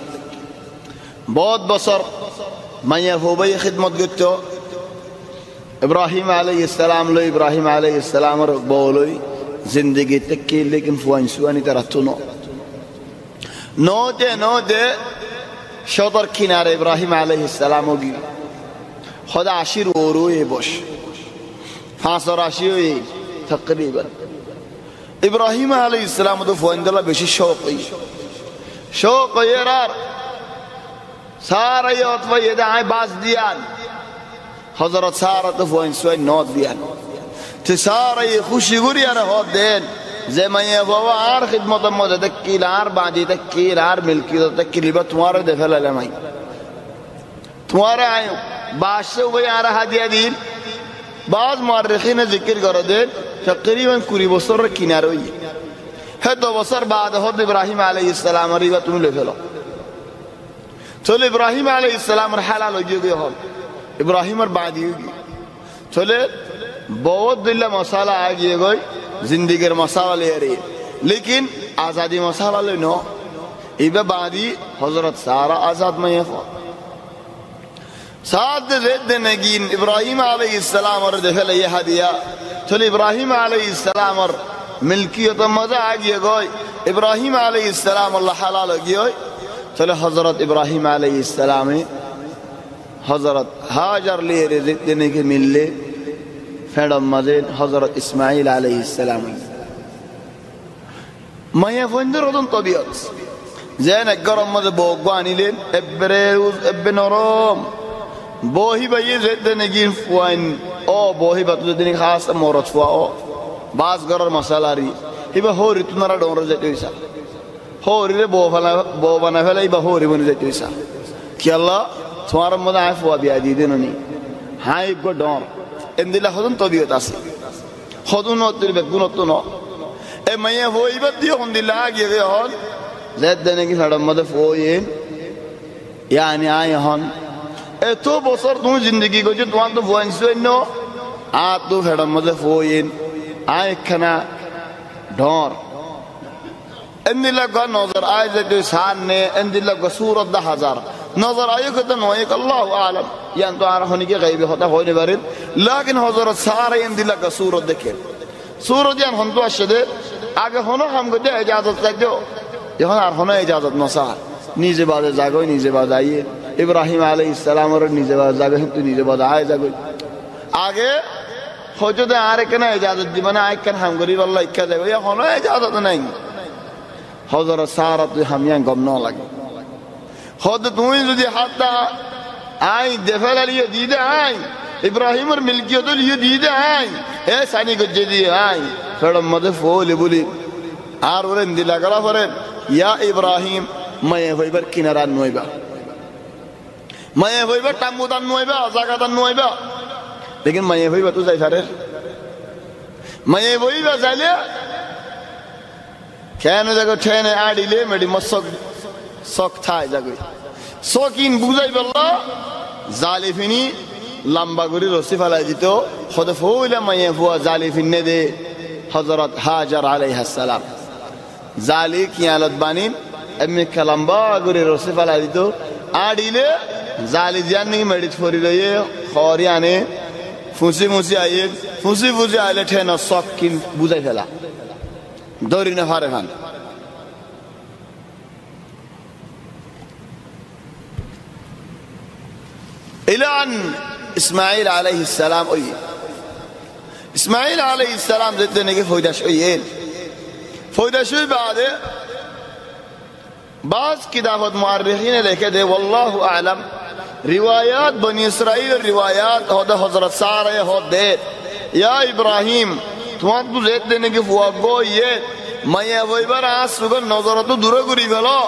बहुत बसर मैं हो भाई खिदमत करते ابراهيم عليه السلام लो ابراهيم عليه السلام और बोलोई जिंदगी तक्की लेकिन फुआंसुआनी तरह तुनो नो दे शोतर किनारे ابراهيم عليه السلام होगी खुदा आशिर ओरोए बोश फांसर आशियोई तकरीबन ইব্রাহিম আলাইহিস সালাম তো ফোনদলা বেশি শৌক ইয়ার সারা ইয়ত ওয়াইদা আই বাস দিয়ান হযরত সারা তো ফোন সুই নট দিয়ান তে সারা খুশি গুরি আর হদ দেন যে মাইয়া বাবা আর খিদমত মদে তকিল আর বাজি তকিল আর মিলকিয়ত তকিলিবা তোমারে দে ফেলালে মাই তোমারে আয় বাদশা ওই আর হাদিয়া দিন বাজ মুআররিখিন জিকির করে দেন तकरीबन 20 বছর কিনারে হই হে 2 বছর বাদ হদ ইব্রাহিম আলাইহিস সালাম রিবা তুমি লে ফেলো চলে ইব্রাহিম আলাইহিস সালাম হালাল হয়ে গিয়ে হল ইব্রাহিমের বাদি হই চলে বহুত দিল্লা মশালা আ গিয়ে গই জিন্দেগীর মশালা লে রে लेकिन आजादी मसाला ले नो इबे बादी हजरत सारा आजाद में साथ दे नगीन इब्राहिम अलैहिस सलाम और देखले ये हदिया चल इब्राहिम अलैहिस सलाम और मिल्कियत मजा आ गया गई इब्राहिम अलैहिस सलाम अल्लाह हलाल गयो चले हजरत इब्राहिम अलैहिस सलाम हजरत हाजर ले रिज़्क़ देने के मिलले फेडम मजे हजरत इस्माइल अलैहिस सलाम माया फंदर ओदन तबियत जेन गरम मजे बोगवानिलेन एब्रेउज एबनरम बोही बाये देने की फुआइन ओ बोही बातु देने खास मोरत फुआ ओ बास गरर मसालारी हिबा होरी तुनारा डोंर जेतुइसा होरी रे बो बना फेला हिबा होरी बन जेतुइसा कि अल्लाह तुम्हारा मदा आए फुआ बिया दी देननी हाय गो डोंर एंदिला होदन तबियत आसी होदन ओतिर बेगुन ओतनो ए मये होई बदियो होंदिला आगे वे होन जेत देने की साडम मदे फोयेन यानी आए होन ए तो बसर तू जिंदगी को जो तुम तो वंशनो आ तो फेडम मदे फोयेन आए खना ढोर इंदिला का नजर आए जो सान ने इंदिला का सूरत 10,000 नजर आए को तो नोए अल्लाह आलम यान तो आर होने के गैब होता होने बारे लेकिन हजरत सारे इंदिला का सूरत देखे सूरत यान हम तो अशदे आगे होनो हमको दे इजाजत कर दो यहां आर होनो इजाजत नसा नीचे बाद जागो नीचे बाद आइए इब्राहिम अलैहिस सलाम और नीचे बाद जागो तो नीचे बाद आए जागो आगे खोजो दे आरे कना इजाजत दी बना आए कन हम गरीब अल्लाह इक्का जागो या होनो इजाजत नहीं हजरत सारा तो हम यहां गम न लगे खुद तू ही जो हाथा आई देफला लिए दीदे आई इब्राहिम और मिल्कियत लिए दीदे आई ए सानी को जदी आई फेडम मदे फोले बोली आर ओरे दिला गला फरे या इब्राहिम मैं होइबर किनारा नोइबा मैं होइबर टामुदान नोइबा जागादान नोइबा लेकिन मैं होइबा तू जाय फारे মায়ে বইবা যাইলে কেন যাগো ঠেনে আড়িলে মেডি মসক সক থাই যাগো সকিন বুঝাই বললো জালিফিনি লম্বা করে রসি ফেলাই দিত খোদে ফুলে মায়ে ফুয়া জালিফিনে দে হযরত হাজার আলাইহিস সালাম জালি কিয়ালত বানিন এমনি লম্বা করে রসি ফেলাই দিত আড়িলে জালি জানি মেডি ফরি লয়ে খরিয়ানে ফুসি মুসি আইয়ে ফুসি ফুসি আইলে ঠেন সকিন বুঝাই ফেলা দৌড়ি না হারে খান ইলান ইসমাইল আলাইহিস সালাম ওই ইসমাইল আলাইহিস সালাম যেতে নাকি ফয়দাশ ওইল ফয়দাশ ওই বাদে বাস কিতাবত মুআররিখিন লিখে দে ওয়াল্লাহু আ'লাম রিওয়ায়াত বনি ইসরাইল রিওয়ায়াত হদা হযরত সারা হদে ইয়া ইব্রাহিম তোমার তো যেতে নাকি ফুয়া গো ইয়ে মাইয়া বইবার আসুগর নজরত দূরে করি ফেলো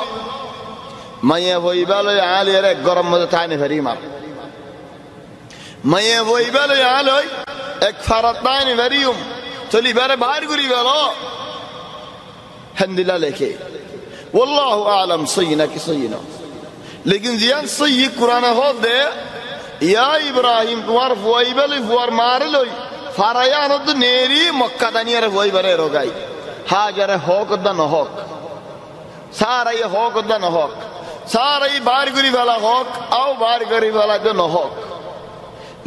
মাইয়া বইবার আলিয়ার এক গরম মধ্যে থাইনে ফেরিমার মাইয়া বইবার আলয় এক ফারাত থাইনে ফেরিউম চলি বারে বাইর করি ফেলো হামদুলিল্লাহ লেখে والله اعلم صينا কি صينا लेकिन जियान सही कुरान हो दे या इब्राहिम तुम्हार ফুয়াইবালে ফুয়ার মার লই ফারায়ান তো নেরি মক্কা দানিয়ার ফুয়াইবারে রগাই হাজারে হক দা নহক সারাই হক দা নহক সারাই বার করি वाला হক আও বার করি वाला তো নহক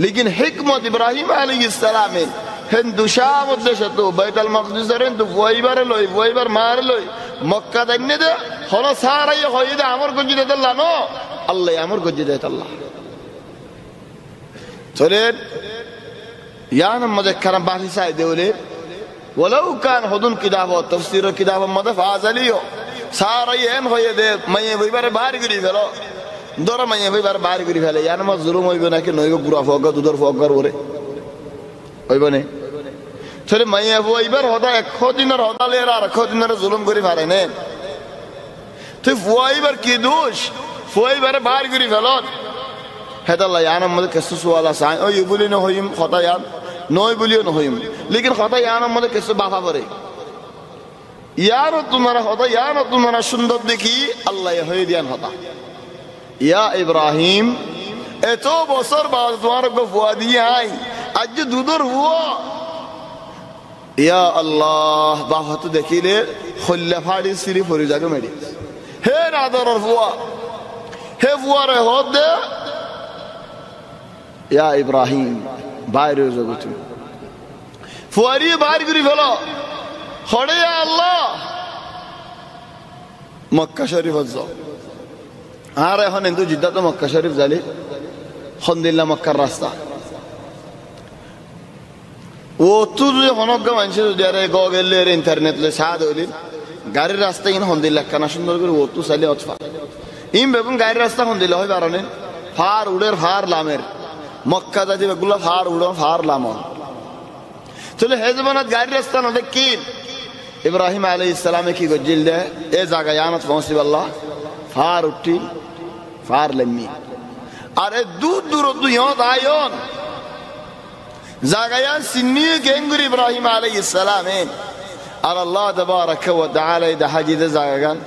लेकिन हिकमत इब्राहिम আলাইহিস সালামে হিন্দু শাম উদ্দেশ্য তো বাইতুল মাকদিসের তো ফুয়াইবারে লই ফুয়াইবার মার লই মক্কা দান্নে দে হলো সারাই হইদে আমর গজি দে আল্লাহ নো আল্লাহ আমর গজি দে আল্লাহ চলেন ইয়ান মুযাক্কারা বাহি সাই দেওলে ولو كان حضن كتاب تفسير كتاب مدف ازليو সারাই এন হইদে মাইয়ে বইবারে বাড়ি করি ফেলো দর মাইয়ে বইবার বাড়ি করি ফেলে ইয়ান মা জুলুম হইবে নাকি নইগো গুরা ফগা দুদর ফগর ওরে হইবে না চলে মাইয়া বইবার হদা এক দিনের হদালে আর এক দিনের জুলুম করি পারে না তুই ফুয়াইবার কি দোষ ফুয়াইবারে বাড়ি করি ফেলো হেদাল্লাহ ইয়ান মধ্যে কেসু সুয়ালা সাই ওই বলি না হইম খতা ইয়ান নয় বলিও না হইম लेकिन খতা ইয়ান মধ্যে কেসু বাফা করে ইয়ার তোমার হতা ইয়ান তোমার সুন্দর দেখি আল্লাহ হই দিয়ান হতা ইয়া ইব্রাহিম এত বছর বাদ তোমার গো ফুয়া দিয়ে আই আজ দুদর হুয়া ইয়া আল্লাহ বাহত দেখিলে খল্লা ফাড়ি সিরি ফরি জাগে মেডি হে নাদর ফুয়া হে ফুয়ারে হদ ইয়া ইব্রাহিম বাইরে জগত ফুয়ারি বাইর করি ফেলো হড়ে ইয়া আল্লাহ মক্কা শরীফ যাও আর এখন কিন্তু জিদ্দা তো মক্কা শরীফ যালি আলহামদুলিল্লাহ মক্কার রাস্তা ও তুই হনগা মানুষ যদি আরে গগলে ইন্টারনেট লে সাদ হইলি গাড়ির রাস্তা ইন আলহামদুলিল্লাহ কানা সুন্দর করে ও তু চালি অতফা ইম বেগুন গাড়ির রাস্তা আলহামদুলিল্লাহ হয় বারনে ফার উড়ের ফার লামের মক্কা যাতি বেগুলা ফার উড়ন ফার লামন চলে হে জমানাত গাড়ির রাস্তা না দেখি ইব্রাহিম আলাইহিস সালামে কি গজিল দে এ জায়গা ইয়ানত পৌঁছিব আল্লাহ ফার উঠি ফার লম্মি আরে দূর দূর দুইয়ত আয়ন জাগায়ান সিন্নি গেঙ্গুর ইব্রাহিম আলাইহিস সালামে আর আল্লাহ তাবারাক ওয়া তাআলা দে হাজি দে জাগাগান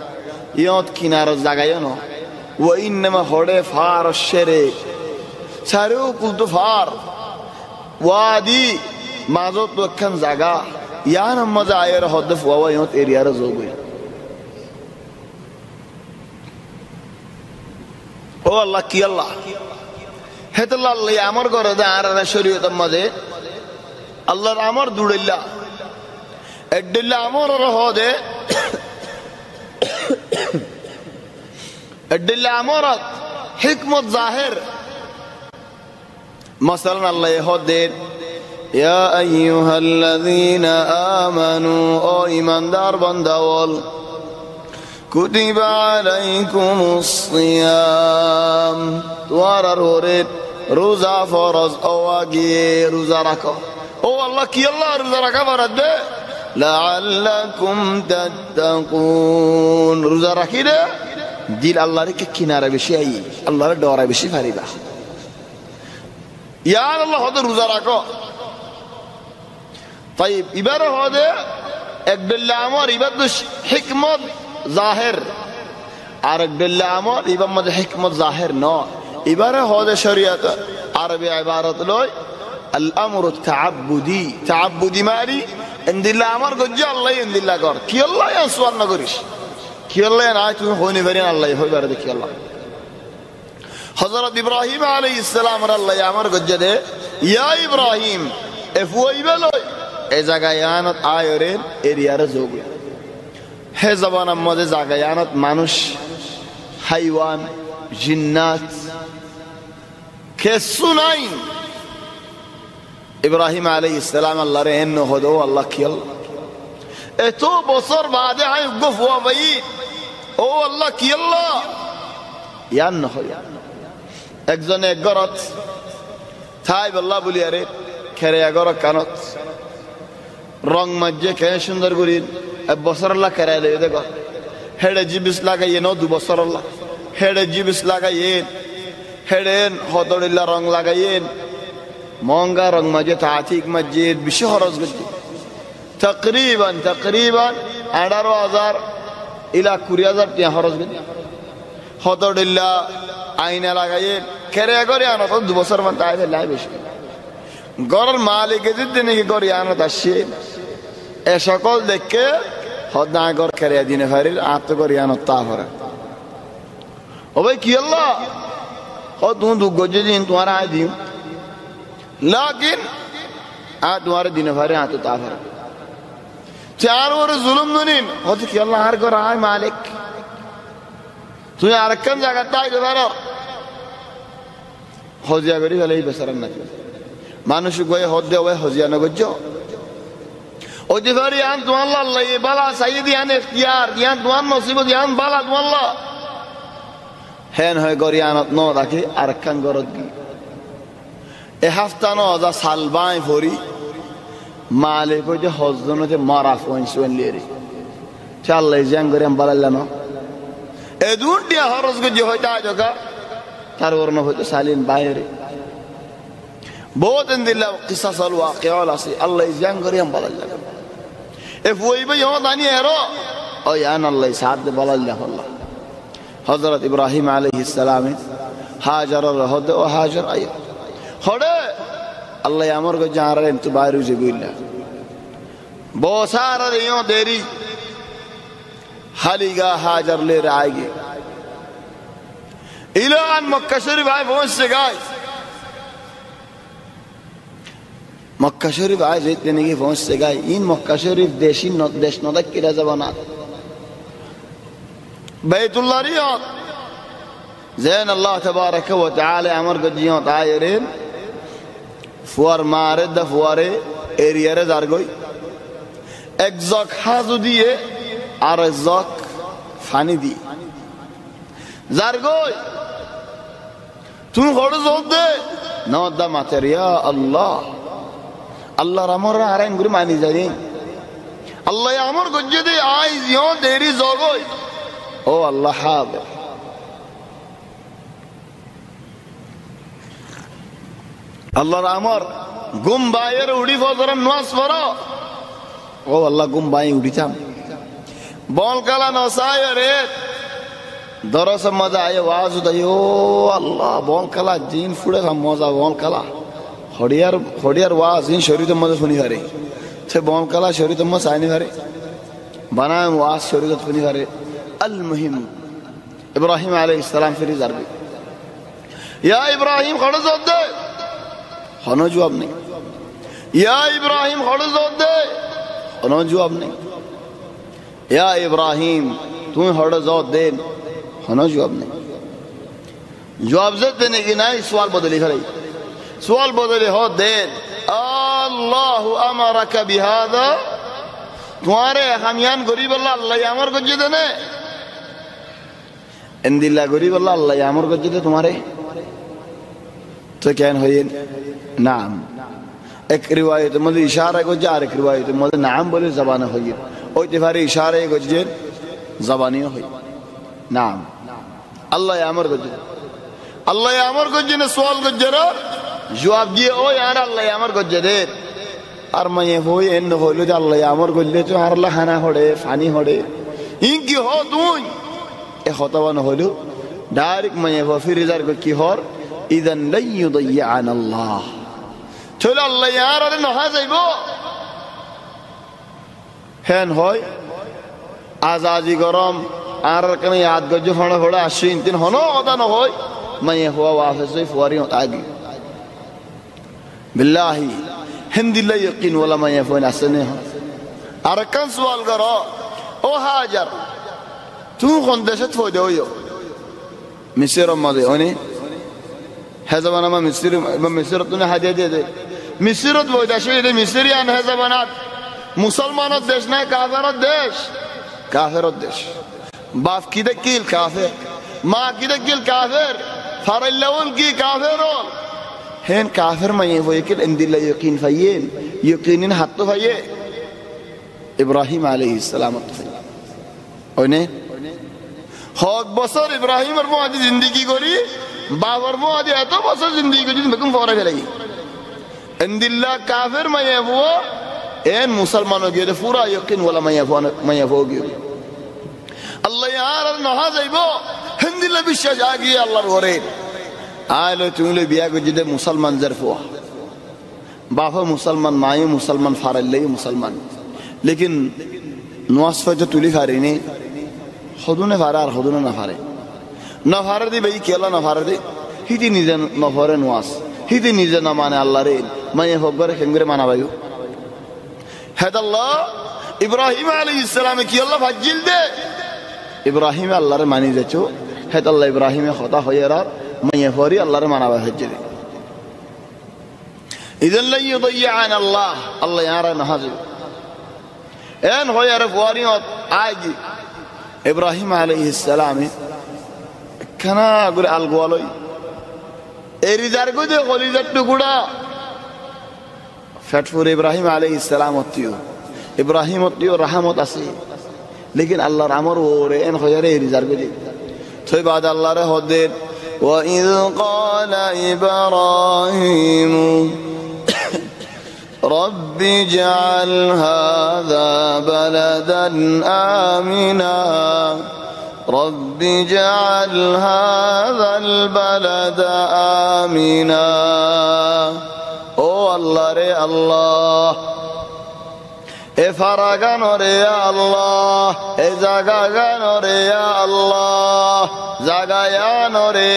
ইয়ত কিনার জাগায়ন ওয়া ইনমা হড়ে ফার শেরে সারু কুলতু ফার ওয়াদি মাজত ওখান জাগা ইয়ান মজা আয়ের হদফ ওয়া ইয়ত এরিয়ার জোগই ও আল্লাহ কি আল্লাহ হেতাল্লাহ আল্লাহ আমার ঘরে দে আর শরীয়তের মাঝে আল্লাহর আমার দুড়িল্লা এড্ডিল্লা আমার হদে এড্ডিল্লা আমার হিকমত জাহির মাসালান আল্লাহ হদে ইয়া আইয়ুহাল্লাযীনা আমানু ও ঈমানদার বান্দাওয়াল কুতিবা আলাইকুমুস সিয়াম তোয়ার ওরে রোজা ফরজ ওয়াগিয়ে রোজা রাখো ও আল্লাহ কি আল্লাহ রোজা রাখা ফরজ দে লাআল্লাকুম তাত্তাকুন রোজা রাখিলে দিল আল্লাহর কে কিনারে বেশি আই আল্লাহর ডরা বেশি পারিবা ইয়া আল্লাহ হদ রোজা রাখো طيب ইবারে হদে একদুল্লাহ আমর ইবাদ হিকমত জাহির আর একদুল্লাহ আমর ইবাদ মধ্যে হিকমত জাহির ন ইবারে হদে শরীয়ত আরবি ইবারত লয় আল আমরু তাআব্বুদি তাআব্বুদি মানে ইনদিল্লাহ আমর গজ্জে আল্লাহ ইনদিল্লাহ কর কি আল্লাহ আসওয়াল না করিস কি আল্লাহ না তুমি হইনি পারি আল্লাহ হইবার দেখি আল্লাহ হযরত ইব্রাহিম আলাইহিস সালাম আল্লাহ আমর গজ্জে দে ইয়া ইব্রাহিম এফওইবেলয় এ জায়গায়ানত আয়রেন এরিয়ার যোগ হে জবানার মধ্যে জায়গায়ানত মানুষ হাইওয়ান জিন্নাত কিছু নাই ইব্রাহিম আলাইহিস সালাম আল্লাহর এন হদো আল্লাহ কিয়াল এত বছর বাদে আই গফওয়া ভাই ও আল্লাহ কি আল্লাহ ইয়ান হয় একজনে এক গরত তাই আল্লাহ বলি আরে খেরে এগর কানত রং মাঝে কে সুন্দর করি এক বছর আল্লাহ কেরাই লই দেখো হেডে জিবিস লাগাইয়ে ন 2 বছর আল্লাহ হেডে জিবিস লাগাইয়ে হেডেন হতড়িল্লা রং লাগাইয়েন মহঙ্গা রং মাঝে তাতিক মাঝে বেশি খরচ করছে তকরিবান 18,000 ইলা 20,000 টাকা খরচ করছে হতড়িল্লা আইনা লাগাইয়ে কেরে করে আনো তো 2 বছর মান তাই ফেলাই বেশি গরের মালিকে যদি নাকি গড়ি আনত আসছে এ সকল দেখে হদা গর কেরে দিনে ফারির আত গড়ি আনত তা ভরা ও ভাই কি আল্লাহ ও তুম দুঃখ গজে দিন তোমার আয় দিম लेकिन आ तुम्हारे दिन भरे आ तो ताफर चार और जुल्म दुनिन होती कि अल्लाह हर को रहा है मालिक तुझे अरकन जगता है दोबारा होजिया गरी वाले ही बसरन ना मानुष गोये होदे हुए होजिया न गुज्जो ओ दिवारी आन तुम अल्लाह ये बाला सईदी आन इख्तियार यान तुम नसीब यान बाला तुम अल्लाह है न है गोरियानत नो ताकि अरकन गरत की এ হাফতানো যা সালবাই ভরি মালিক ওই যে হজজনতে মারা ফোন লিয়ে চাল্লাই জ্যাং করে বালাল্লা ন এ দুটিয়া হরজ গুজি হইতা জগা তার ওরন হইতো সালিন বাইরে বহুত দিল্লা কিসাস আল ওয়াকিআল আসি আল্লাহ জ্যাং করে বালাল্লা এ ফুইবে ইও দানি এরো ও ইয়ান আল্লাহ সাদ বালাল্লা আল্লাহ হযরত ইব্রাহিম আলাইহিস সালাম হাজার রহদ ও হাজার আই হড়ে আল্লাহ আমর গো জারারেন তো বাইরে যে গইলা বসার রিও দেরি হালিগা হাজার ले आएगी इलान मक्का शरीफ आए पहुंच से गए मक्का शरीफ आए जितने नहीं पहुंच से गए इन मक्का शरीफ देशी देश नदक की जबाना बैतुल्लाह रियाद زين الله تبارك وتعالى امر গো জিও তাইরেন ফুয়ার মারে দা ফুয়ারে এরিয়ারে জারগই এক জক হাজু দিয়ে আর জক ফানি দি জারগই তুমি হড় জল দে না দা মাতেরিয়া আল্লাহ আল্লাহর আমর আরেন গুরি মানি যাই আল্লাহ আমর গজ্জে দে আই জিও দেরি জগই ও আল্লাহ হাবে আল্লাহর আমর গুম বাইয়ের উড়ি ফজর নামাজ পড়ো ও আল্লাহ গুম বাই উড়িতাম বল কালা নসায় রে দরস মজা আয় ওয়াজ দয়ো আল্লাহ বল কালা জিন ফুড়ে মজা বল কালা হড়িয়ার ওয়াজ জিন শরীর মজা শুনি হারে সে বল কালা শরীর মজা সাইনি হারে বানায় ওয়াজ শরীর শুনি হারে আল মুহিম ইব্রাহিম আলাইহিস সালাম ফিরি জারবি ইয়া ইব্রাহিম খড় জোর দে হনো জবাব নেই ইয়া ইব্রাহিম খড় জোর দে হনো জবাব নেই ইয়া ইব্রাহিম তুমি খড় জোর দে হনো জবাব নেই জবাব দেনে কি নাই সওয়াল বদলি ফেলাই সওয়াল বদলি हो दे আল্লাহ আমারাকা বিহাদা তোমারে হামিয়ান গরিব আল্লাহ আল্লাহ আমর গজ্জে দেনে ইনদিল্লাহ গরিব আল্লাহ আল্লাহ আমর গজ্জে দে তোমারে तो क्या है नाम एक रिवायत मतलब इशारा को जार एक रिवायत मतलब नाम बोले जबान हो गई और तिफारी इशारे को जे जबानी हो नाम अल्लाह यामर को जे ने सवाल को जरा जवाब दिए ओ यार अल्लाह यामर को जे दे আর মায়ে হই এন হইল যে আল্লাহ আমার গল্লে তো আর হানা হড়ে ফানি হড়ে ইন কি হ তুই এ হতবান হইল ডাইরেক্ট মায়ে হো ফিরিজার কি হর ইদান লা ইউদাইয়ান আল্লাহ চলে আল্লাহ আর আরে নহা যাইব হেন হয় আজাজি গরম আর কেন ইয়াদ গজ ফড়া ফড়া আসিন তিন হনো কথা ন হয় মায়ে হওয়া ওয়াফেস ফুয়ারি আগে বিল্লাহি হিন্দিল্লা ইয়াকিন ওয়ালা মায়ে ফোন আসনে আর কান সওয়াল করো ও হাজার তুই কোন দেশে থই দেও মিসর মধ্যে ওনি হেজাবানা মা মিসর তুনে হাদিয়া দিয়ে দে মিসরত বইদা সেই মিসরিয়ান হেজাবানাত মুসলমানের দেশ নাই কাফেরের দেশ কাফেরের দেশ বাপ কি দেখিল কাফের মা কি দেখিল কাফের ফারাইলাউল কি কাফের হেন কাফের মাইয়ে হইকিল ইনদিল্লা ইয়াকিন ফাইয়েন ইয়াকিনিন হাত্ত ফাইয়ে ইব্রাহিম আলাইহিস সালাম ওনে হক বছর ইব্রাহিমের মুআদি জিন্দেগি করি বাবার মুআদি এত বছর জিন্দেগি করি বেকুম ফরা ফেলাই ইনদিল্লা কাফের মাইয়ে হো এন মুসলমানও গিয়ে পুরা ইয়াকিন ওয়ালা মাইয়া হো গিয়ে আল্লাহ আর নহা যাইব হিন্দিল্লা বিশ্বাস আগিয়ে আল্লাহর ঘরে আইলো তুমি বিয়া গজিদে মুসলমান জারফুয়া বাবা মুসলমান মায়ে মুসলমান ফারাইলে মুসলমান লেকিন নওয়াজ ফজর তুলি ফারিনি হদুনে ফারা আর হদুনে না ফারে না ফারে দি ভাই কেলা না ফারে দি হিতি নিজে না ফারে নওয়াজ হিতি নিজে না মানে আল্লাহ রে মায়ে হগরে খেঙ্গরে মানা ভাইও হেদাল্লাহ ইব্রাহিম আলাইহিস সালাম কি আল্লাহ ফাজিল দে ইব্রাহিম আল্লাহরে মানি যাচো হেদাল্লাহ ইব্রাহিমে খতা হইয়ার মাইয়া ফরি আল্লাহরে মানাবা হজ্জে ইদান লা ইউদাইয়ান আল্লাহ আল্লাহ ইয়ারা নাহাজি এন হইয়ার ফরিয়ত আইজি ইব্রাহিম আলাইহিস সালাম খানা গুরে আলগোয়ালই এরিজার গদে খলিজার টুকুড়া ফেটফুর ইব্রাহিম আলাইহিস সালাম অতিও ইব্রাহিম অতিও রহমত আছে লেকিন আল্লাহর আমর ওরে এন হইয়ারে এরিজার গদে থই বাদ আল্লাহরে হদে وإذ قال إبراهيم رب اجعل هذا بلدا آمنا رب اجعل هذا البلد آمنا او الله ري الله এ ফারাগানো রে আল্লাহ এ জাগাগানো রে আল্লাহ জাগায়ানো রে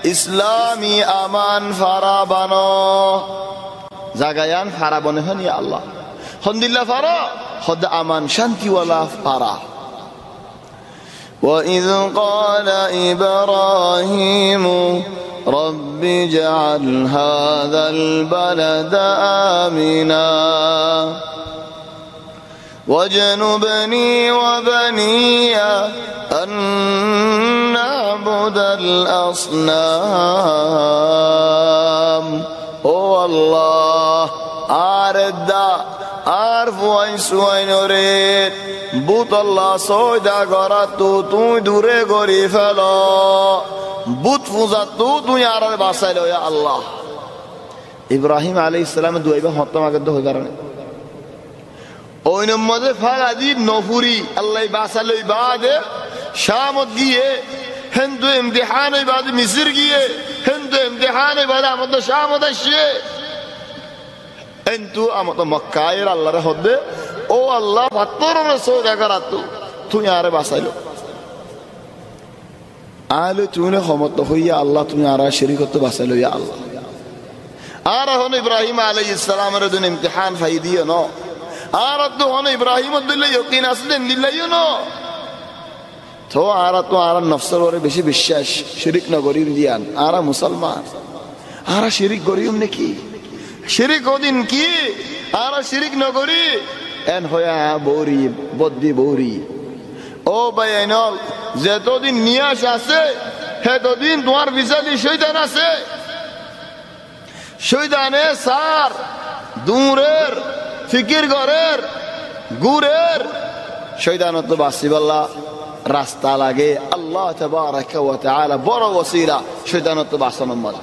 ইসলামী আমান ফারাবানো জাগায়ান ফারাবনে হন ইয়া আল্লাহ হন্দিল্লা ফারা হদ আমান শান্তিওয়ালা ফারা وإذ قال إبراهيم رب اجعل هذا البلد آمنا واجنبني وبني أن نعبد الأصنام او الله আরদা আর ফুয়াই নরে বুত আল্লাহ সয়দা করা তো তুই দূরে গড়ি ফেল বুত পূজা তো তুই আর বাঁচাইল আল্লাহ ইব্রাহিম আলাইহিস সালাম দুইবার হত্যা মাগদ হই কারণে ওই নম্বরে ফারাদি নফুরি আল্লাহ বাসাল বাদে শামত গিয়ে হিন্দু ইমতিহান বাদে মিসর গিয়ে হিন্দু ইমতিহান বাদে আমাদের শামত আসছে কিন্তু আমাদের মক্কায়ের আল্লাহর হদে ও আল্লাহ পাত্তরের সৌদা করাত তুই আরে বাসাইল আলে তুই ক্ষমতা হইয়া আল্লাহ তুমি আর শিরিক করতে বাসাইল ইয়া আল্লাহ আর হন ইব্রাহিম আলাইহিস সালামের জন্য ইমতিহান ফাই দিও না আর তো হন ইব্রাহিম আব্দুল্লাহ ইয়াকিন আসলেন দিল্লাইও না তো আর তো আর নফসের ওরে বেশি বিশ্বাস শিরিক না করিম দিয়ান আর মুসলমান আর শিরিক করিম নাকি শিরিক ওদিন কি আর শিরিক না করি এন হয়া বৌরি বদ্দি বৌরি ও বাইনল যতদিন নিয়াস আছে সেতদিন তোমার বিচারি শয়তান আছে শয়তানে সার দূরের ফিকির ঘরের গুরের শয়তানত বাসিবাল্লাহ রাস্তা লাগে আল্লাহ তাবারাকা ওয়া তাআলা বড় ওসিলা শয়তানত বাসানোর মত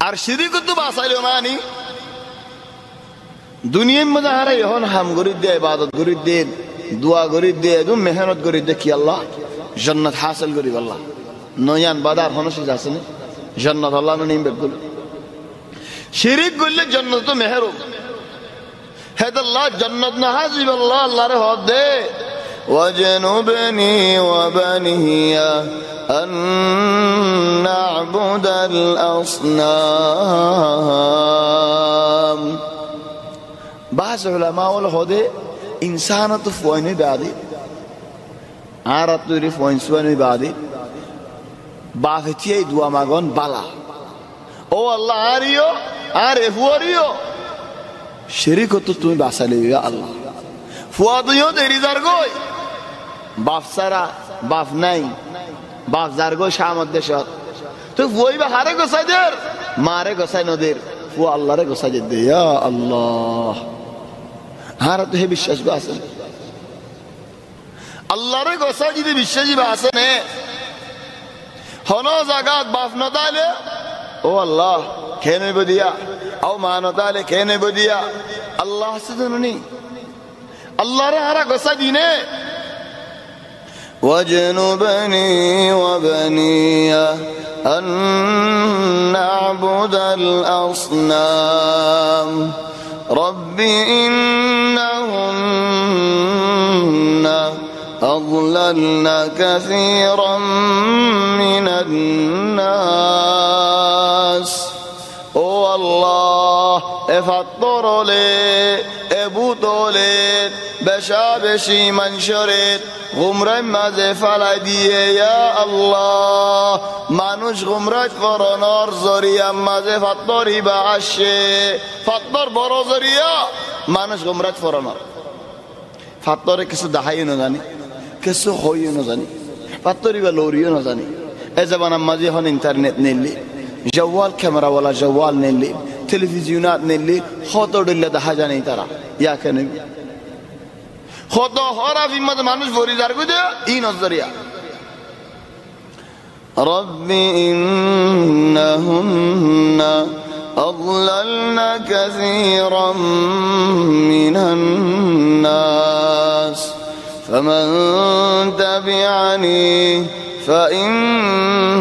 আর শিরিক তো বাঁচাইল মানি দুনিয়ার মধ্যে হারে এখন হাম গরিব দিয়ে ইবাদত গরিব দিয়ে দোয়া গরিব দিয়ে একদম মেহনত গরিব দিয়ে কি আল্লাহ জান্নাত হাসিল করিব আল্লাহ নয়ান বাদার হনসিস আছে না জান্নাত আল্লাহ নিম বেগুল শিরিক করলে জান্নাত তো মেহরুম হে আল্লাহ জান্নাত না হাসিব আল্লাহ আল্লাহর হদ দে ওয়াজনুবনি ওয়া বানিয়া أن نعبد الأصنام بعض علماء الهدى إنسان تفوين بعدي عارض تري فوين سوين بعدي بافتيه دوا ماغون بالا أو الله عاريو عارف وريو شريك تطوي بعسلي يا الله فواديو ديري زرقوي باف سرا باف ناي বাপ জারগো শামত দেশত তো ফুয়াইবা হারে গোসাই দের মারে গোসাই নদের ফুয়া আল্লাহরে গোসাই দে ইয়া আল্লাহ হার তো হে বিশ্বাস গো আছে আল্লাহরে গোসাই যদি বিশ্বাসী বা আছে নে হন জাগাত বাপ নদালে ও আল্লাহ খেনে বদিয়া ও মা নদালে খেনে বদিয়া আল্লাহ সুদনি আল্লাহরে হারা গোসাই দিনে واجنبني وبني أن نعبد الأصنام رب إنهن أضللن كثيرا من الناس أو الله افطر لي ابوت لي بشابشي منشرت غمره مزه فلا دیه یا الله মানুষ غمرت فرانار زریا مزه فطاری باشه فطار বড় زریا মানুষ غمرت فرانار فطاره কিছু দেখাই না জানি কিছু হই না জানি فطاری বা লরিও না জানি এই জবান মাঝে হন ইন্টারনেট নেলি জওয়াল ক্যামেরা वाला জওয়াল নেলি টেলিভিশনাত নেলি হতডলে দেখা জানি তারা ইয়া কেন خدا هارا في مد مانوش فوري دارگو ده این نظریه رب إنهن أضللن كثيرا من الناس فمن تبعني فإنه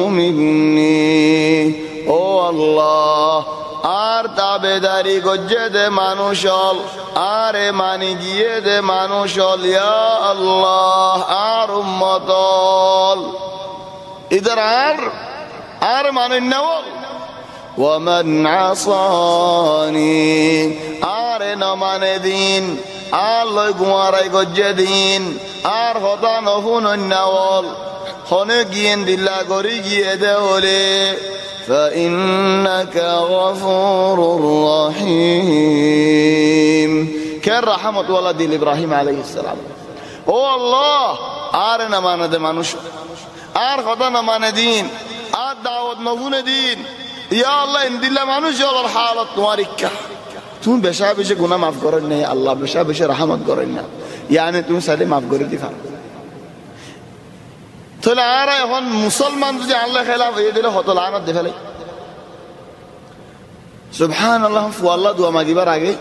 مني أو الله আর তাবেদারি গজ্জে দে মানুষল আরে মানি গিয়ে দে মানুষল ইয়া আল্লাহ আর উম্মতল ইদার আর মানেন না ওয়ামান আসানি আরে না মানে দিন আর লই গুয়ারাই গজ্জে দিন আর হতা নহুন নাওল হনে গিয়েন দিল্লা গরি গিয়ে দে ওলে فإنك غفور رحيم كان رحمة ولد إبراهيم عليه السلام ও আল্লাহ আর না মানে দে মানুষ আর কথা না মানে দিন আর দাওয়াত নবুনে দিন ইয়া আল্লাহ ইনদিল্লা মানুষ ওর হালত তোমার ইচ্ছা তুমি বেশা বেশি গুনাহ maaf করেন না আল্লাহ বেশা বেশি রহমত করেন না ইয়ানি তুমি সাথে maaf করে দিবা তাহলে আর এখন মুসলমান যদি আল্লাহ খেলাফ হয়ে দিলে হতো লানত দিয়ে ফেলে সুবহানাল্লাহ ফু আল্লাহ দোয়া মাগিবার আগে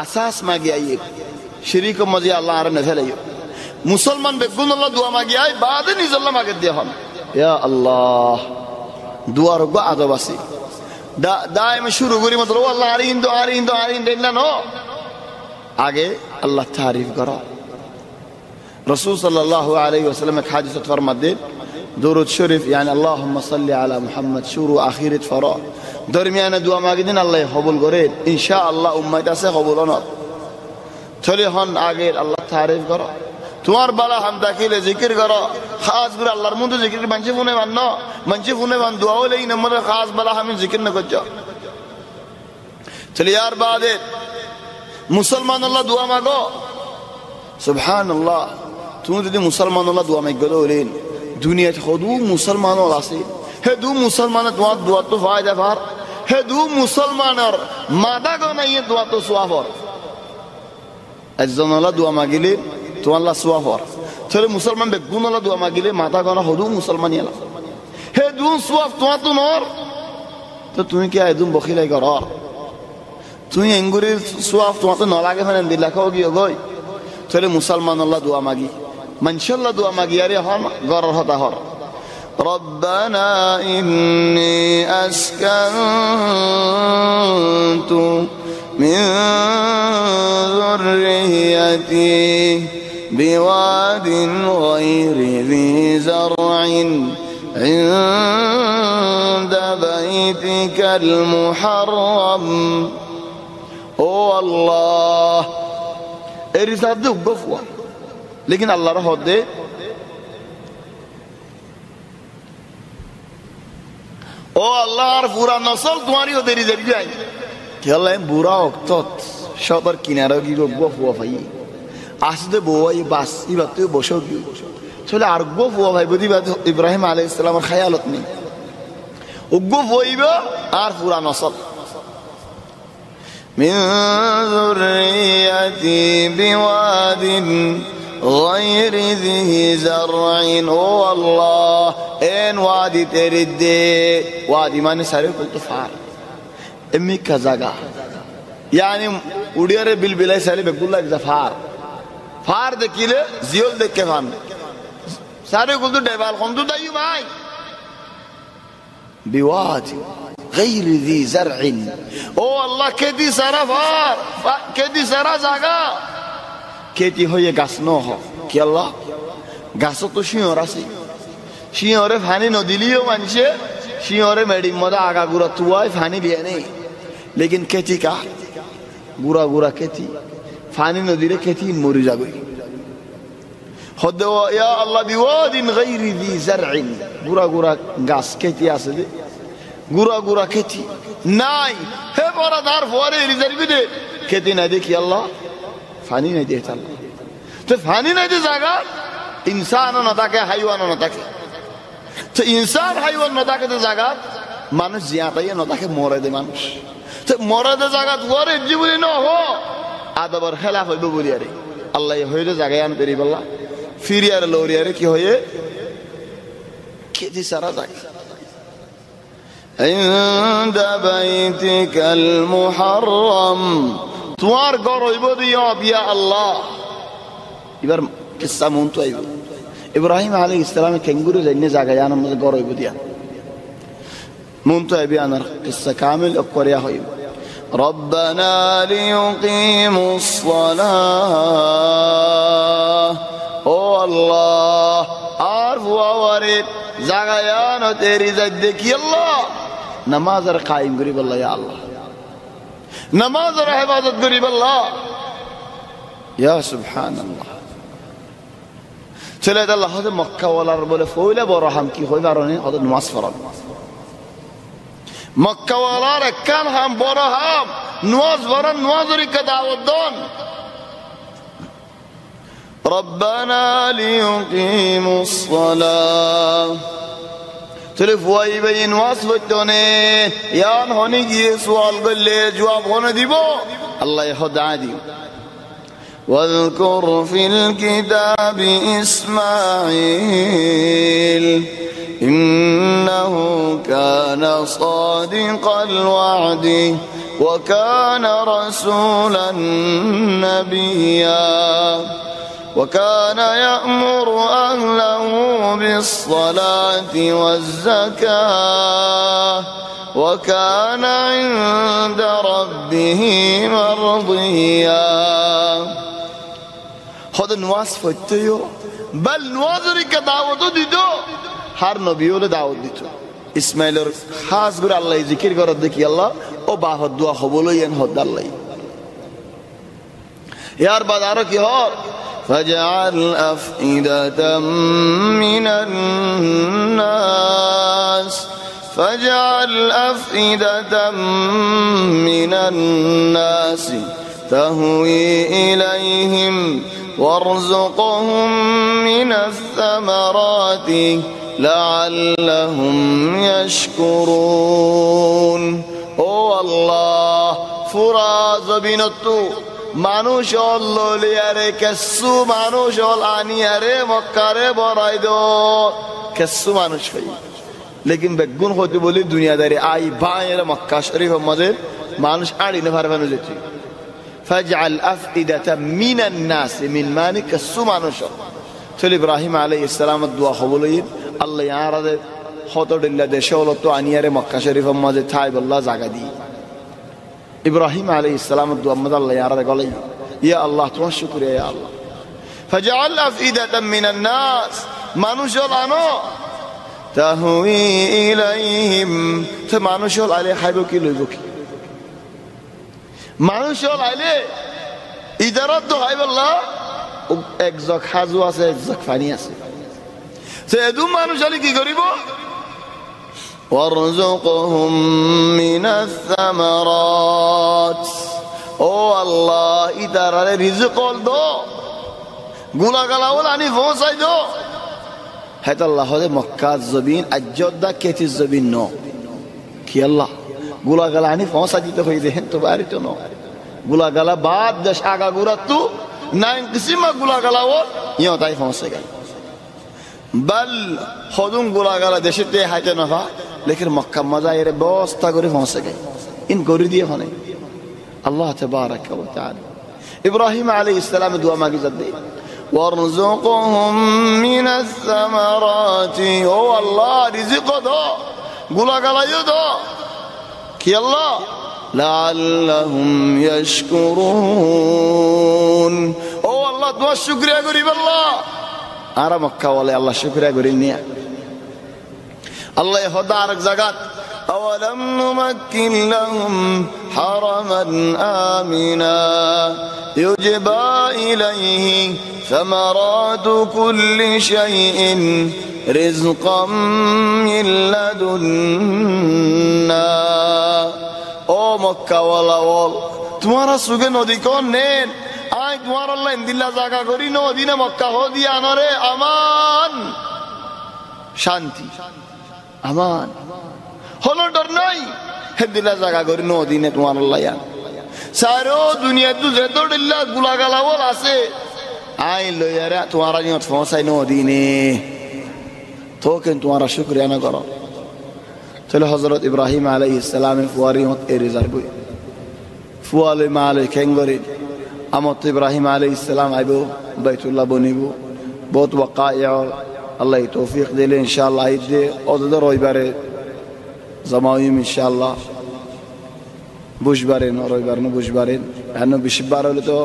আসাস মাগি আইয়ে শিরিক মজি আল্লাহ আর না ফেলে মুসলমান বেগুন আল্লাহ দোয়া মাগি আই বাদে নিজ আল্লাহ মাগে দিয়ে হন ইয়া আল্লাহ দোয়ার গো আদব আছে দাইম শুরু করি মত আল্লাহ আরিন দেন না নো আগে আল্লাহ তারিফ করো رسول صلى الله عليه وسلم حديث فرمد درود شريف يعني اللهم صل على محمد شروع اخيره فرا درمیان دعا ماگیدین الله قبول کرد ان شاء الله امت আছে قبول না চলে হন আগে আল্লাহ তারিফ করো তোমার বালা হাম দাখিলে জিকির করো খাস করে আল্লাহর মধ্যে জিকির মানছে ফোনে মানো মানছে ফোনে মান দোয়া হলে এই নম্বরে খাস বালা আমি জিকির না করছো চলে यार বাদে মুসলমান আল্লাহ দোয়া মাগো সুবহানাল্লাহ তুমি যদি মুসলমান আল্লাহ দোয়া মাগো বলেন দুনিয়াতে খুদু মুসলমান আছে হে দু মুসলমান তোমার দোয়া তো ফায়দা ফার হে দু মুসলমানের মাদা গো নাই দোয়া তো সওয়াব একজন আল্লাহ দোয়া মাগিলে তো আল্লাহ সওয়াব তাহলে মুসলমান বেগুন আল্লাহ দোয়া মাগিলে মাথা গো না খুদু মুসলমানি আল্লাহ হে দু সওয়াব তোমার তো নর তো তুমি কি একদম বখিলাই কর তুই এঙ্গুরির সোয়াব তোমার তো নলাগে ফেলেন দিল্লা খাও গিয়ে গই তাহলে মুসলমান আল্লাহ দোয়া মাগি মানশাল্লাহ দোয়া মাগি আরে হন গরর হতা হর ربنا إني أسكنت من ذريتي بواد غير ذي زرع عند بيتك المحرم او الله ارزاد دو گفوا لیکن اللہ رہو دے او اللہ আর পুরা নসল তোমারই ওদের রিজারি যায় কি আল্লাহ বুড়া ওক্তত সবার কিনারা কি গফুয়া ভাই আসতে বই বাস ইবা তুই বসো কি চলে আর গফুয়া ভাই বুঝি ইব্রাহিম আলাইহিস সালামের খেয়ালত নেই ও গফুইবা আর পুরা নসল من ذريتي بواد غير ذي زرع او الله ان وادي ترد وادي معنی سارے قلت فار امی کا جگہ یعنی اڑیارے بلبلای سارے بگلا زفار فار دکیلے زیول دکے فان سارے قلت دیوال خون تو دایو بھائی بوادي غير ذي زرع او الله কেদি সারা ফার কেদি সারা জায়গা কেতি হয়ে গাছ ন হ কি আল্লাহ গাছ তো শিওর আছে শিওরে পানি নদিলিও মানছে শিওরে মেডি মদা আগা গুরা তুয়াই পানি দিয়ে নেই लेकिन কেতি কা গুরা গুরা কেতি পানি নদিলে কেতি মরি যাবে হদওয়া ইয়া আল্লাহ বিওয়াদিন গায়রি ذي زرع গুরা গুরা গাছ কেতি আছে গুরা গুরা খেতি নাই হে বড় দার ফরে রিজার্ভি দে খেতি নাই দেখি আল্লাহ ফানি নাই দে আল্লাহ তো ফানি নাই দে জায়গা ইনসান না থাকে হাইওয়ান না থাকে তো ইনসান হাইওয়ান না থাকে তো জায়গা মানুষ জিয়াতাই না থাকে মরে দে মানুষ তো মরে দে জায়গা ফরে জীবনে ন হো আদাবার খেলাফ হইব বলি আরে আল্লাহ হইলে জায়গায় আন করি বললা ফিরিয়ার লরিয়ারে কি হয়ে খেতি সারা জায়গা عند بيتك المحرم তোমার ঘর হইব দিয়া বিয়া আল্লাহ এবার কিসসা মন তো আইব ইব্রাহিম আলাইহিস সালাম কেঙ্গুরু জান্নে জায়গা জানার মধ্যে ঘর হইব দিয়া মন তো আইবে আনার কিসসা কামিল করিয়া হইব ربنا ليقيموا الصلاة ও আল্লাহ আর ওয়ারে জায়গা জানো তেরি জাদ দেখি আল্লাহ نماز را قائم قریب اللہ یا اللہ نماز را حفاظت قریب اللہ یا سبحان اللہ چلے اللہ خود مکہ والا رب بولے فویلے بورا ہم کی خوئی بارونی خود نماز فران مکہ والا رکان ہم بورا ہم نماز فران نماز رکا دعوت دون ربنا ليقيموا الصلاة چلے فوائی بھئی نواز بچونے یان ہونے کی سوال گلے جواب ہونے دیبو اللہ خدا دیو واذکر فی الكتاب اسماعیل انه كان صادق الوعد وكان رسولا نبيا وكان يأمر أهله بالصلاة والزكاة وكان عند ربه مرضيا خود نواز فتيو بل نوازرك دعوت ديدو هر نبيو دعوت ديدو اسماعيل خاص بر الله ذكر کرد دکی الله او باہد دعا قبول ین حد الله یار بازارو کی ہو فاجعل أفئدة من الناس تهوي إليهم وارزقهم من الثمرات لعلهم يشكرون او الله فراز بنتو মানুষ ললিয়ারে কেসু মানুষ আনিয়ারে মক্কারে বরাই দো কেসু মানুষ হই লেকিন বেগুন হতে বলি দুনিয়াদারি আই বায়ের মক্কা শরীফের মাঝে মানুষ আড়ি না পারবানো যেতে ফাজআল আফইদাতা মিনান নাস মিন মানিক সুমানুশ চলে ইব্রাহিম আলাইহিস সালামের দোয়া কবুল হই আল্লাহ ইয়ারাদের হতডিল্লা দেশে হলো তো আনিয়ারে মক্কা শরীফের মাঝে ঠাই বল্লাহ জায়গা দি ইব্রাহিম আলাইহিস সালামের দোয়া মধ্যে আল্লাহ ইয়ারাদের গলাই ইয়া আল্লাহ তোমার শুকরিয়া ইয়া আল্লাহ ফাজআল আফইদাতা মিনান নাস মানুষ আনো তাহুই ইলাইহিম তো মানুষ আইলে খাইব কি লইব কি মানুষ আইলে ইজারাত তো খাইব আল্লাহ এক জগ খাজু আছে এক জগ পানি আছে তো এদু মানুষ আইলে কি করিব ওয়ারযুকহুম মিনাস সামারাত ও আল্লাহ ইদারারে রিজক দো গুলাগালাওল আনি পৌঁছাই দো হেত আল্লাহ হলে মক্কা জবিন আজ্জদা কেতি জবিন ন কি আল্লাহ গুলাগালা আনি পৌঁছা দিতে হই দেখেন তো বাড়ি তো ন গুলাগালা বাদ দেশ আগা গুড়া তু নাইন কিসিমা গুলাগালাও ইয় তাই পৌঁছে গেল বল হদুম গুলাগালা দেশেতে হাইতে নফা লেকিন মক্কা মজা এর ব্যবস্থা করে পৌঁছে গেল ইন করে দিয়ে হনে আল্লাহ তাবারাক ওয়া তাআলা ইব্রাহিম আলাইহিস সালাম দোয়া মাগি যাতে وارزقهم من الثمرات او الله رزق دو গুলাগালাইও দো কি আল্লাহ লাআল্লাহুম ইয়াশকুরুন ও আল্লাহ দোয়া শুকরিয়া করিব আল্লাহ আর মক্কা ওয়ালে আল্লাহ শুকরিয়া করিন নিয়া আল্লাহ হদা আরেক জায়গাত أولم نمكن لهم حرما آمنا يجبى إليه ثمرات كل شيء رزقا من لدنا او مكة ولا وال تمہارا سوگے نودی کون نین آئی تمہارا اللہ اندلہ زاگا کری نودی نے مکہ ہو دیا نارے امان شانتی امان হলো ডর নাই হেদিলা জায়গা করি নদিনে তোমার আল্লাহ ইয়ান সারো দুনিয়া তু যেত দিল্লা গুলাগালাওল আছে আই লইয়ারে তোমার নিয়ত পৌঁছাই নদিনে তো কেন তোমার শুকরিয়া না করো চলে হযরত ইব্রাহিম আলাইহিস সালামের ফুয়ারিয়ত এ রিজার্ভ ফুয়ালে মালে কেঙ্গরি আমত ইব্রাহিম আলাইহিস সালাম আইবো বাইতুল্লাহ বনিবো বহুত ওয়াকায়া আল্লাহ তৌফিক দিলে ইনশাআল্লাহ আইদে ওদের রবিবারে জামাউম ইনশাআল্লাহ বুশবারেন রবিবারন বুশবারেন এন বিশবার হলে তো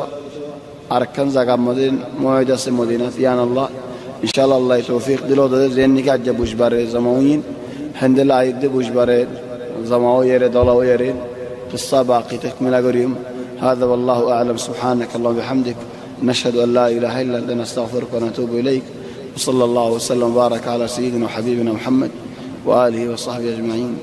আরকান জায়গা মদিন মুআইদ আছে মদিনা ইয়ান আল্লাহ ইনশাআল্লাহ আল্লাহ তৌফিক দিল ওদের জেননি কাজ বুশবারে জামাউন হান্দালা আইদ বুশবারে জামাউয়ের দলাওয়ের قصه باقي تكمله قريم هذا والله اعلم سبحانك اللهم وبحمدك نشهد ان لا اله الا انت نستغفرك ونتوب اليك وصلى الله وسلم وبارك على سيدنا وحبيبنا محمد وآله وصحبه أجمعين